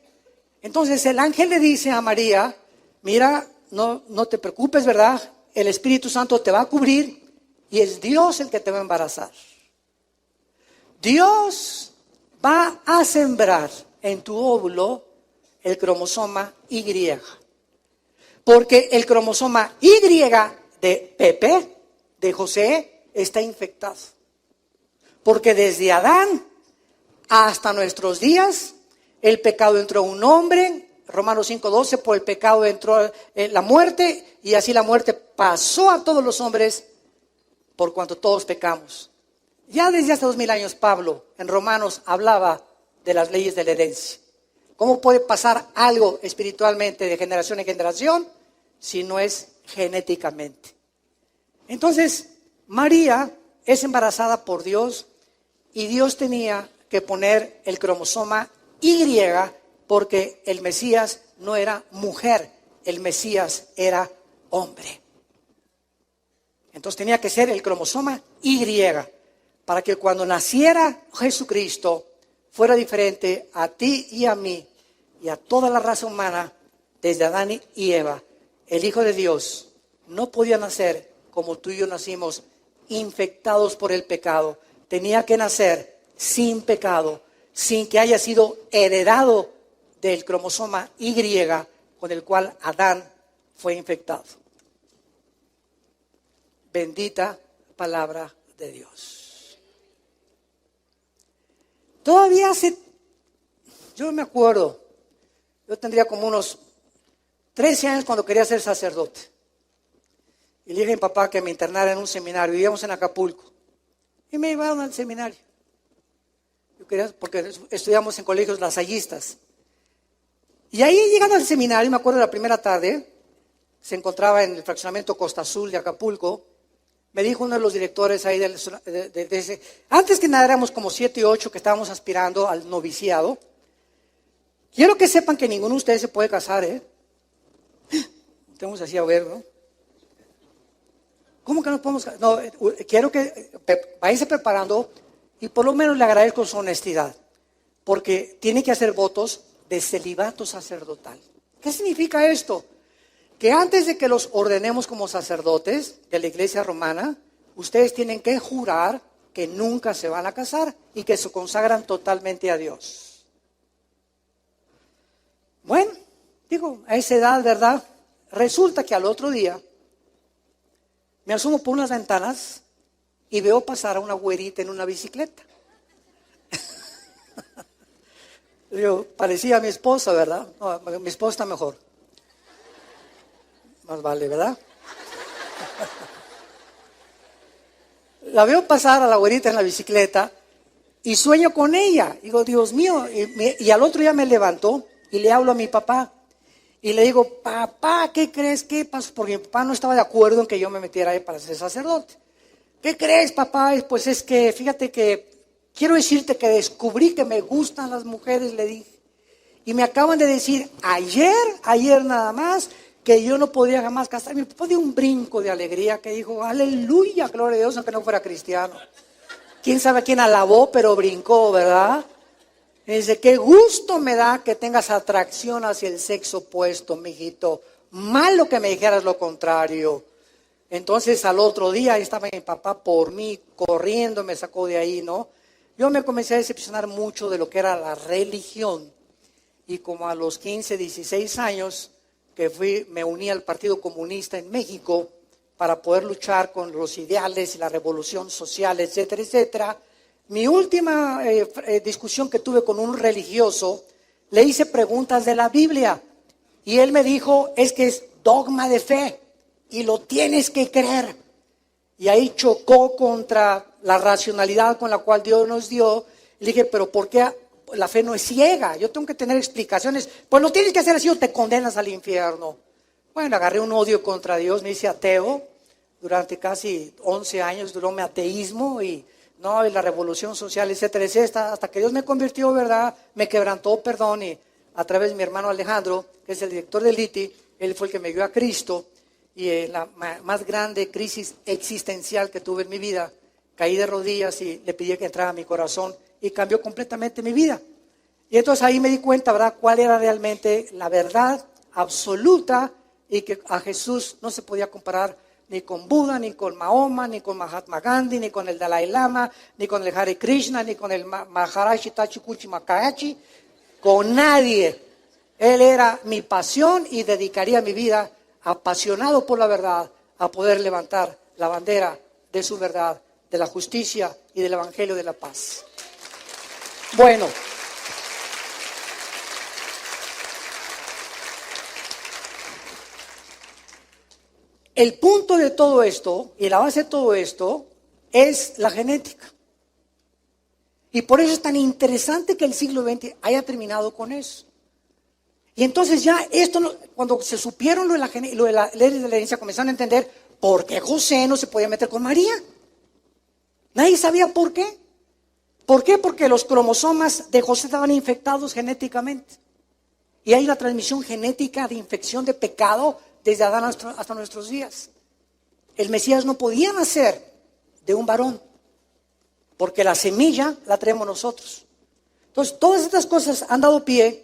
Entonces el ángel le dice a María, mira, no te preocupes, ¿verdad? El Espíritu Santo te va a cubrir y es Dios el que te va a embarazar. Dios va a sembrar en tu óvulo el cromosoma Y. Porque el cromosoma Y de Pepe, de José, está infectado. Porque desde Adán hasta nuestros días, el pecado entró en un hombre, Romanos 5:12, por el pecado entró la muerte, y así la muerte pasó a todos los hombres por cuanto todos pecamos. Ya desde hace 2000 años Pablo en Romanos hablaba de las leyes de la herencia. ¿Cómo puede pasar algo espiritualmente de generación en generación si no es genéticamente? Entonces, María es embarazada por Dios y Dios tenía que poner el cromosoma Y porque el Mesías no era mujer, el Mesías era hombre. Entonces tenía que ser el cromosoma Y para que cuando naciera Jesucristo fuera diferente a ti y a mí y a toda la raza humana desde Adán y Eva. El Hijo de Dios no podía nacer como tú y yo nacimos, infectados por el pecado. Tenía que nacer sin pecado, sin que haya sido heredado del cromosoma Y con el cual Adán fue infectado. Bendita palabra de Dios. Todavía yo me acuerdo, yo tendría como unos 13 años cuando quería ser sacerdote. Y le dije a mi papá que me internara en un seminario, vivíamos en Acapulco. Y me llevaron al seminario. Yo quería, porque estudiamos en colegios lasallistas. Y ahí llegando al seminario, me acuerdo de la primera tarde, se encontraba en el fraccionamiento Costa Azul de Acapulco. Me dijo uno de los directores ahí de ese, antes que nada éramos como 7 u 8 que estábamos aspirando al noviciado. Quiero que sepan que ninguno de ustedes se puede casar, ¿eh? Estamos así a ver, ¿no? ¿Cómo que no podemos casar? No, quiero que váyanse preparando y por lo menos le agradezco su honestidad, porque tiene que hacer votos de celibato sacerdotal. ¿Qué significa esto? Que antes de que los ordenemos como sacerdotes de la iglesia romana, ustedes tienen que jurar que nunca se van a casar y que se consagran totalmente a Dios. Bueno, digo, a esa edad, ¿verdad? Resulta que al otro día me asomo por unas ventanas y veo pasar a una güerita en una bicicleta. Yo, parecía a mi esposa, ¿verdad? No, mi esposa está mejor. Más vale, ¿verdad? La veo pasar a la güerita en la bicicleta y sueño con ella. Digo, Dios mío. Y al otro día me levanto y le hablo a mi papá. Y le digo, papá, ¿qué crees? ¿Qué pasó? Porque mi papá no estaba de acuerdo en que yo me metiera ahí para ser sacerdote. ¿Qué crees, papá? Pues es que, fíjate que quiero decirte que descubrí que me gustan las mujeres, le dije. Y me acaban de decir ayer nada más, que yo no podía jamás casarme. Mi papá dio un brinco de alegría que dijo, aleluya, gloria a Dios, aunque no fuera cristiano. Quién sabe quién alabó, pero brincó, ¿verdad? Y dice, qué gusto me da que tengas atracción hacia el sexo opuesto, mijito. Malo que me dijeras lo contrario. Entonces al otro día ahí estaba mi papá por mí, corriendo, me sacó de ahí, ¿no? Yo me comencé a decepcionar mucho de lo que era la religión. y como a los 15, 16 años que me uní al Partido Comunista en México para poder luchar con los ideales y la revolución social, etcétera, etcétera. Mi última discusión que tuve con un religioso, le hice preguntas de la Biblia y él me dijo, es que es dogma de fe y lo tienes que creer. Y ahí chocó contra la racionalidad con la cual Dios nos dio. Le dije, pero ¿por qué la fe no es ciega? Yo tengo que tener explicaciones. Pues lo tienes que hacer así o te condenas al infierno. Bueno, agarré un odio contra Dios, me hice ateo. Durante casi 11 años duró mi ateísmo y la revolución social, etcétera, etcétera. Hasta que Dios me convirtió, ¿verdad? Me quebrantó, perdón, y a través de mi hermano Alejandro, que es el director del ITI, él fue el que me dio a Cristo. Y la más grande crisis existencial que tuve en mi vida, caí de rodillas y le pedí que entrara a mi corazón y cambió completamente mi vida. Y entonces ahí me di cuenta, ¿verdad?, cuál era realmente la verdad absoluta y que a Jesús no se podía comparar ni con Buda, ni con Mahoma, ni con Mahatma Gandhi, ni con el Dalai Lama, ni con el Hare Krishna, ni con el Maharaji Tachukuchi Makayachi, con nadie. Él era mi pasión y dedicaría mi vida apasionado por la verdad, a poder levantar la bandera de su verdad, de la justicia y del evangelio de la paz. Bueno, el punto de todo esto y la base de todo esto es la genética. Y por eso es tan interesante que el siglo XX haya terminado con eso. Y entonces ya esto, cuando se supieron lo de la ley de la herencia, comenzaron a entender por qué José no se podía meter con María. Nadie sabía por qué. ¿Por qué? Porque los cromosomas de José estaban infectados genéticamente. Y hay la transmisión genética de infección de pecado desde Adán hasta nuestros días. El Mesías no podía nacer de un varón, porque la semilla la traemos nosotros. Entonces, todas estas cosas han dado pie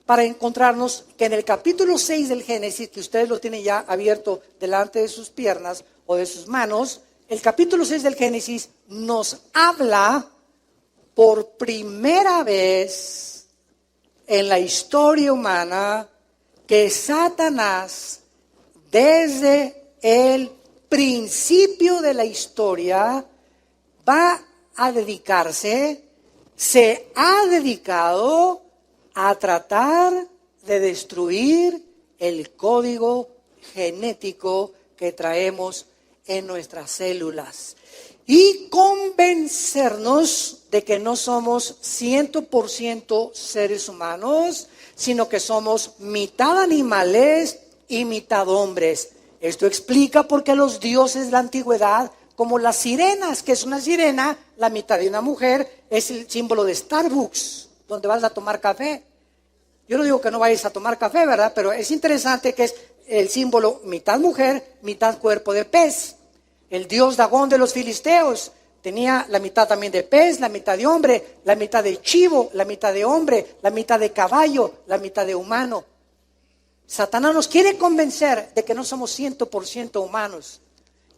para encontrarnos que en el capítulo 6 del Génesis, que ustedes lo tienen ya abierto delante de sus piernas o de sus manos, el capítulo 6 del Génesis nos habla por primera vez en la historia humana que Satanás, desde el principio de la historia, se ha dedicado a tratar de destruir el código genético que traemos en nuestras células y convencernos de que no somos 100% seres humanos, sino que somos mitad animales y mitad hombres. Esto explica por qué los dioses de la antigüedad, como las sirenas, que es una sirena, la mitad de una mujer, es el símbolo de Starbucks, donde vas a tomar café. Yo no digo que no vayas a tomar café, ¿verdad? Pero es interesante que es el símbolo mitad mujer, mitad cuerpo de pez. El dios Dagón de los filisteos tenía la mitad también de pez, la mitad de hombre, la mitad de chivo, la mitad de hombre, la mitad de caballo, la mitad de humano. Satanás nos quiere convencer de que no somos 100% humanos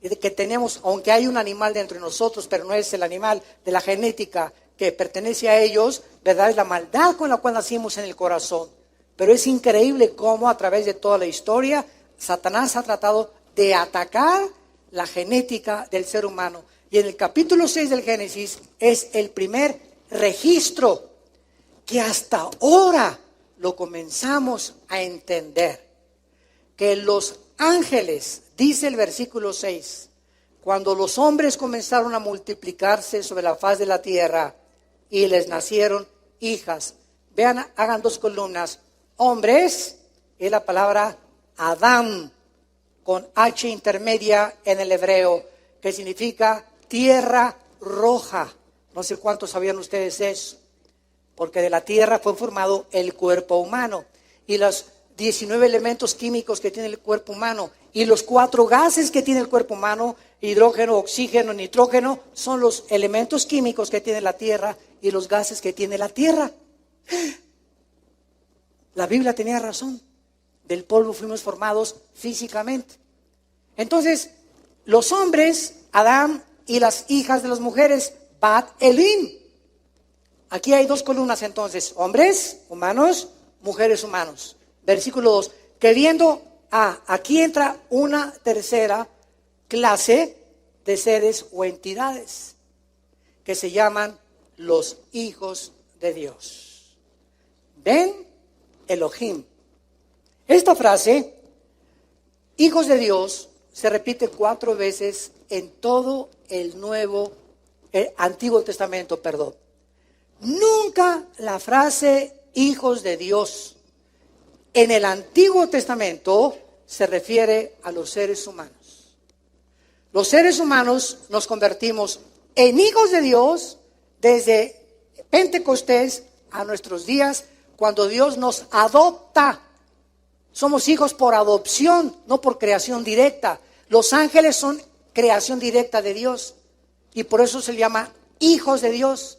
y de que tenemos, aunque hay un animal dentro de nosotros, pero no es el animal de la genética que pertenece a ellos, ¿verdad? Es la maldad con la cual nacimos en el corazón. Pero es increíble cómo a través de toda la historia Satanás ha tratado de atacar la genética del ser humano. Y en el capítulo 6 del Génesis es el primer registro que hasta ahora lo comenzamos a entender. Que los ángeles, dice el versículo 6, cuando los hombres comenzaron a multiplicarse sobre la faz de la tierra y les nacieron hijas. Vean, hagan 2 columnas. Hombres, es la palabra Adán, con H intermedia en el hebreo, que significa tierra roja. No sé cuántos sabían ustedes eso, porque de la tierra fue formado el cuerpo humano. Y los 19 elementos químicos que tiene el cuerpo humano y los 4 gases que tiene el cuerpo humano, hidrógeno, oxígeno, nitrógeno, son los elementos químicos que tiene la tierra y los gases que tiene la tierra. La Biblia tenía razón. Del polvo fuimos formados físicamente. Entonces, los hombres, Adán, y las hijas de las mujeres, Bat Elim. Aquí hay 2 columnas entonces, hombres, humanos, mujeres humanos. Versículo 2. Aquí entra una tercera clase de seres o entidades que se llaman los hijos de Dios. Ben Elohim. Esta frase, hijos de Dios, se repite 4 veces en todo el Antiguo Testamento, perdón. Nunca la frase hijos de Dios en el Antiguo Testamento se refiere a los seres humanos. Los seres humanos nos convertimos en hijos de Dios desde Pentecostés a nuestros días, cuando Dios nos adopta. Somos hijos por adopción, no por creación directa. Los ángeles son creación directa de Dios y por eso se llama hijos de Dios.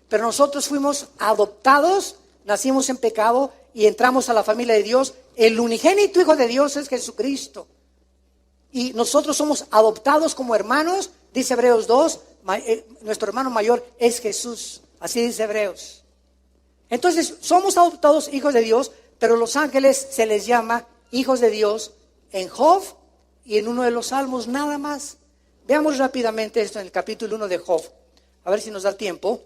Pero nosotros fuimos adoptados, nacimos en pecado y entramos a la familia de Dios. El unigénito Hijo de Dios es Jesucristo. Y nosotros somos adoptados como hermanos, dice Hebreos 2, nuestro hermano mayor es Jesús, así dice Hebreos. Entonces somos adoptados hijos de Dios, pero los ángeles se les llama hijos de Dios en Job y en uno de los salmos nada más. Veamos rápidamente esto en el capítulo 1 de Job, a ver si nos da tiempo.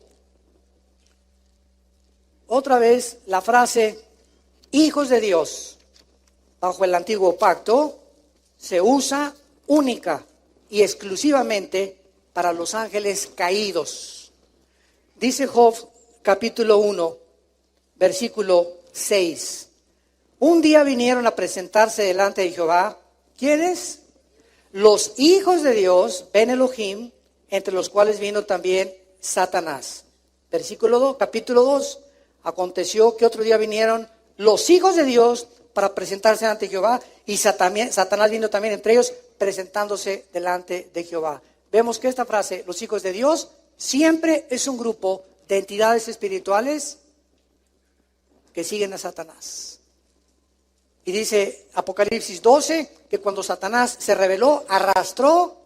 Otra vez la frase hijos de Dios bajo el antiguo pacto se usa única y exclusivamente para los ángeles caídos. Dice Job capítulo 1, versículo 6. Un día vinieron a presentarse delante de Jehová. ¿Quiénes? Los hijos de Dios, Ben Elohim, entre los cuales vino también Satanás. Versículo 2, capítulo 2. Aconteció que otro día vinieron los hijos de Dios para presentarse ante Jehová y Satanás vino también entre ellos presentándose delante de Jehová. Vemos que esta frase, los hijos de Dios, siempre es un grupo de entidades espirituales que siguen a Satanás. Y dice Apocalipsis 12 que cuando Satanás se rebeló, arrastró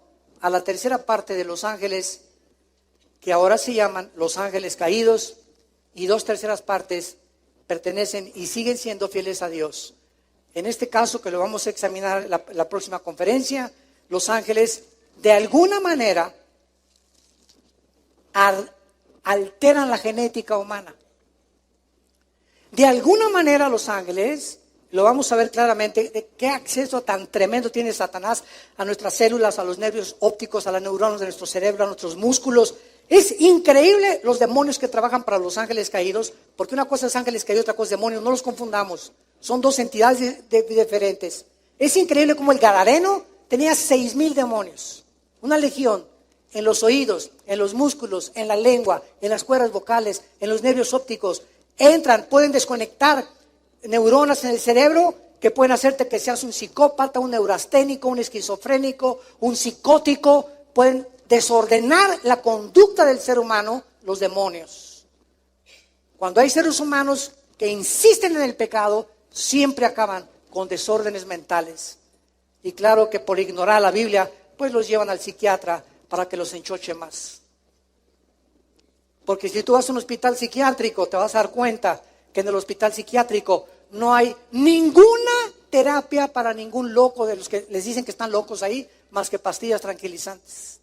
a la tercera parte de los ángeles, que ahora se llaman los ángeles caídos, y 2/3 partes pertenecen y siguen siendo fieles a Dios. En este caso, que lo vamos a examinar la próxima conferencia, los ángeles de alguna manera alteran la genética humana. De alguna manera los ángeles, lo vamos a ver claramente, de qué acceso tan tremendo tiene Satanás a nuestras células, a los nervios ópticos, a las neuronas de nuestro cerebro, a nuestros músculos. Es increíble los demonios que trabajan para los ángeles caídos, porque una cosa es ángeles caídos, otra cosa es demonios, no los confundamos. Son 2 entidades diferentes. Es increíble como el Gadareno tenía 6,000 demonios, una legión, en los oídos, en los músculos, en la lengua, en las cuerdas vocales, en los nervios ópticos. Entran, pueden desconectar neuronas en el cerebro que pueden hacerte que seas un psicópata, un neurasténico, un esquizofrénico, un psicótico. Pueden desordenar la conducta del ser humano, los demonios. Cuando hay seres humanos que insisten en el pecado, siempre acaban con desórdenes mentales. Y claro que por ignorar la Biblia, pues los llevan al psiquiatra para que los enchoche más. Porque si tú vas a un hospital psiquiátrico, te vas a dar cuenta que en el hospital psiquiátrico no hay ninguna terapia para ningún loco de los que les dicen que están locos ahí, más que pastillas tranquilizantes.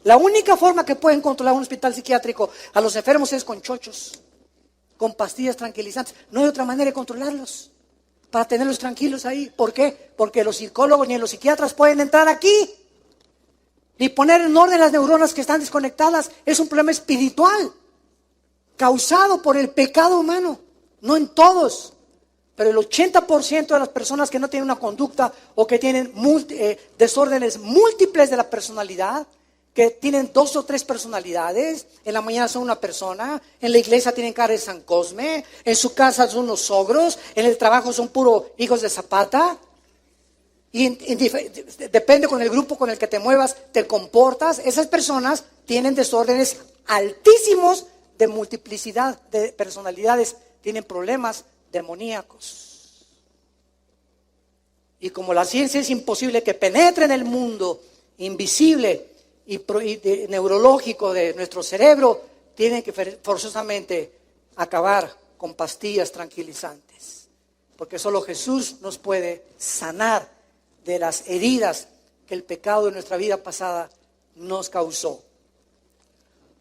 La única forma que pueden controlar un hospital psiquiátrico a los enfermos es con chochos, con pastillas tranquilizantes. No hay otra manera de controlarlos, para tenerlos tranquilos ahí. ¿Por qué? Porque los psicólogos ni los psiquiatras pueden entrar aquí, ni poner en orden las neuronas que están desconectadas. Es un problema espiritual, causado por el pecado humano. No en todos, pero el 80% de las personas que no tienen una conducta o que tienen desórdenes múltiples de la personalidad, que tienen 2 o 3 personalidades, en la mañana son una persona, en la iglesia tienen cara de San Cosme, en su casa son unos sogros, en el trabajo son puro hijos de Zapata, y depende con el grupo con el que te muevas, te comportas. Esas personas tienen desórdenes altísimos de multiplicidad de personalidades, tienen problemas demoníacos. Y como la ciencia es imposible que penetre en el mundo invisible y neurológico de nuestro cerebro, tienen que forzosamente acabar con pastillas tranquilizantes. porque solo Jesús nos puede sanar de las heridas que el pecado de nuestra vida pasada nos causó.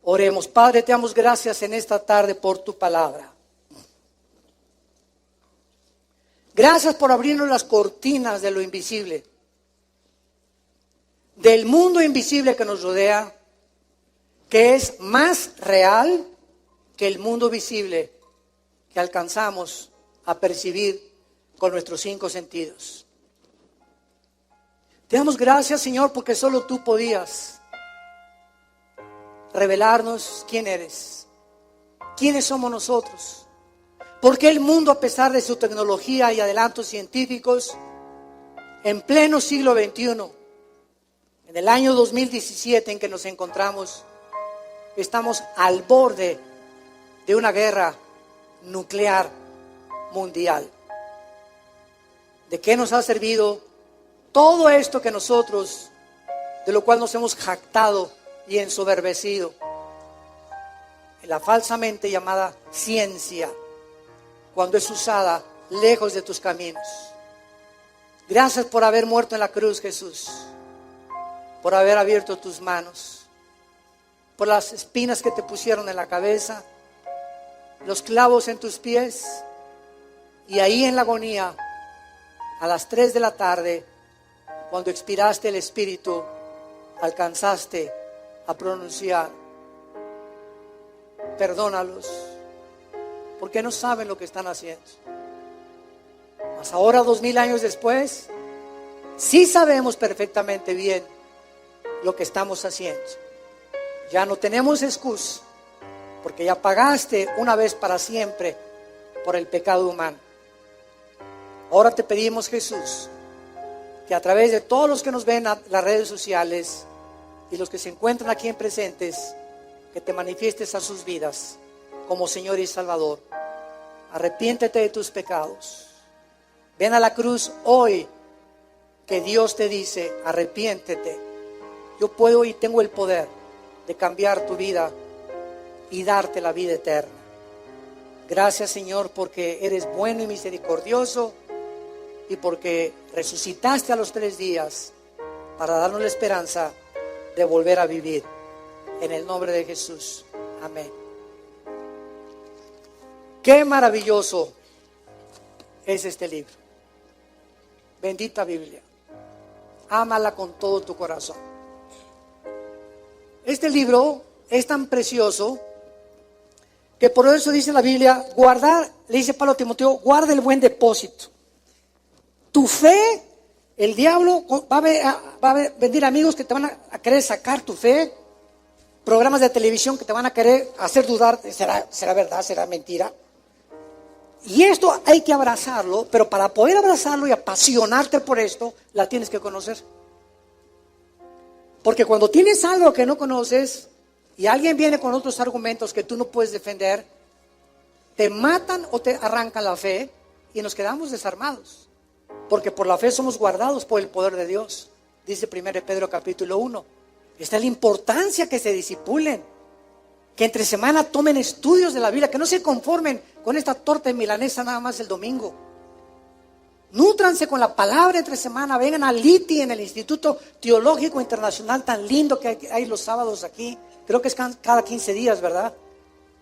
Oremos. Padre, te damos gracias en esta tarde por tu palabra. Gracias por abrirnos las cortinas de lo invisible, del mundo invisible que nos rodea, que es más real que el mundo visible que alcanzamos a percibir con nuestros 5 sentidos. Te damos gracias, Señor, porque solo tú podías revelarnos quién eres, quiénes somos nosotros, por qué el mundo, a pesar de su tecnología y adelantos científicos, en pleno siglo XXI, en el año 2017 en que nos encontramos, estamos al borde de una guerra nuclear mundial. ¿De qué nos ha servido todo esto que nosotros, de lo cual nos hemos jactado y ensoberbecido, en la falsamente llamada ciencia, cuando es usada lejos de tus caminos? Gracias por haber muerto en la cruz, Jesús, por haber abierto tus manos, por las espinas que te pusieron en la cabeza, los clavos en tus pies, y ahí en la agonía, a las 3 de la tarde, cuando expiraste el espíritu, alcanzaste a pronunciar: perdónalos, porque no saben lo que están haciendo. Mas ahora, 2000 años después, sí sabemos perfectamente bien lo que estamos haciendo. Ya no tenemos excusa, porque ya pagaste una vez para siempre por el pecado humano. Ahora te pedimos, Jesús, que a través de todos los que nos ven en las redes sociales y los que se encuentran aquí en presentes, que te manifiestes a sus vidas como Señor y Salvador. Arrepiéntete de tus pecados. Ven a la cruz hoy, que Dios te dice: arrepiéntete. Yo puedo y tengo el poder de cambiar tu vida y darte la vida eterna. Gracias, Señor, porque eres bueno y misericordioso, y porque resucitaste a los 3 días para darnos la esperanza de volver a vivir. En el nombre de Jesús. Amén. Qué maravilloso es este libro. Bendita Biblia. Ámala con todo tu corazón. Este libro es tan precioso que por eso dice la Biblia: guardar, le dice Pablo a Timoteo, guarda el buen depósito. Tu fe, el diablo va a venir amigos que te van a querer sacar tu fe, programas de televisión que te van a querer hacer dudar, ¿será verdad, será mentira? Y esto hay que abrazarlo, pero para poder abrazarlo y apasionarte por esto, la tienes que conocer. Porque cuando tienes algo que no conoces y alguien viene con otros argumentos que tú no puedes defender, te matan o te arrancan la fe y nos quedamos desarmados. Porque por la fe somos guardados por el poder de Dios. Dice 1 Pedro capítulo 1. Esta es la importancia, que se discipulen, que entre semana tomen estudios de la Biblia, que no se conformen con esta torta de milanesa nada más el domingo. Nútranse con la palabra entre semana. Vengan al ITI, en el Instituto Teológico Internacional tan lindo que hay los sábados aquí. Creo que es cada 15 días, ¿verdad?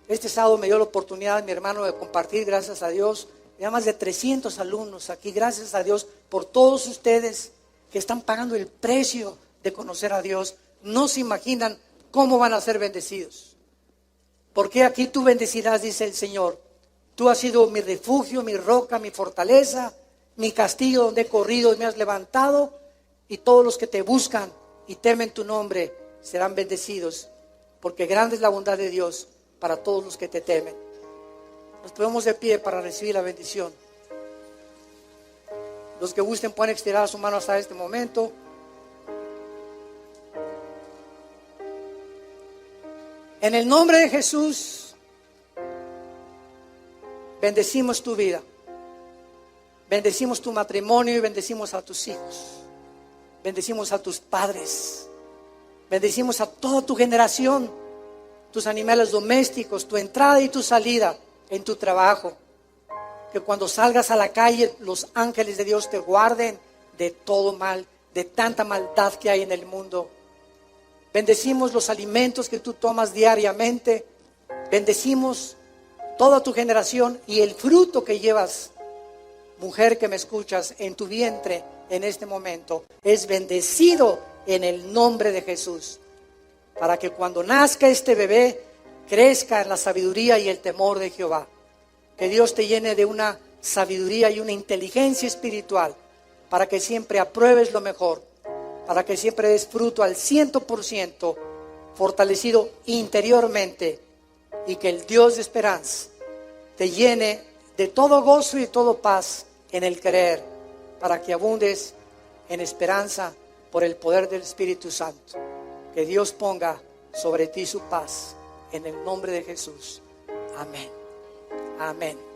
Este sábado me dio la oportunidad mi hermano de compartir, gracias a Dios. Ya más de 300 alumnos aquí, gracias a Dios por todos ustedes que están pagando el precio de conocer a Dios. No se imaginan cómo van a ser bendecidos. Porque aquí tú bendecirás, dice el Señor. Tú has sido mi refugio, mi roca, mi fortaleza, mi castillo donde he corrido y me has levantado. Y todos los que te buscan y temen tu nombre serán bendecidos. Porque grande es la bondad de Dios para todos los que te temen. Nos ponemos de pie para recibir la bendición. Los que gusten pueden extender su mano hasta este momento. En el nombre de Jesús, bendecimos tu vida. Bendecimos tu matrimonio y bendecimos a tus hijos. Bendecimos a tus padres. Bendecimos a toda tu generación, tus animales domésticos, tu entrada y tu salida en tu trabajo. que cuando salgas a la calle los ángeles de Dios te guarden de todo mal, de tanta maldad que hay en el mundo. Bendecimos los alimentos que tú tomas diariamente. Bendecimos toda tu generación y el fruto que llevas, mujer que me escuchas, en tu vientre en este momento, es bendecido en el nombre de Jesús. Para que cuando nazca este bebé, crezca en la sabiduría y el temor de Jehová. Que Dios te llene de una sabiduría y una inteligencia espiritual, para que siempre apruebes lo mejor, para que siempre des fruto al 100%, fortalecido interiormente, y que el Dios de esperanza te llene de todo gozo y todo paz en el creer, para que abundes en esperanza por el poder del Espíritu Santo. Que Dios ponga sobre ti su paz en el nombre de Jesús. Amén. Amén.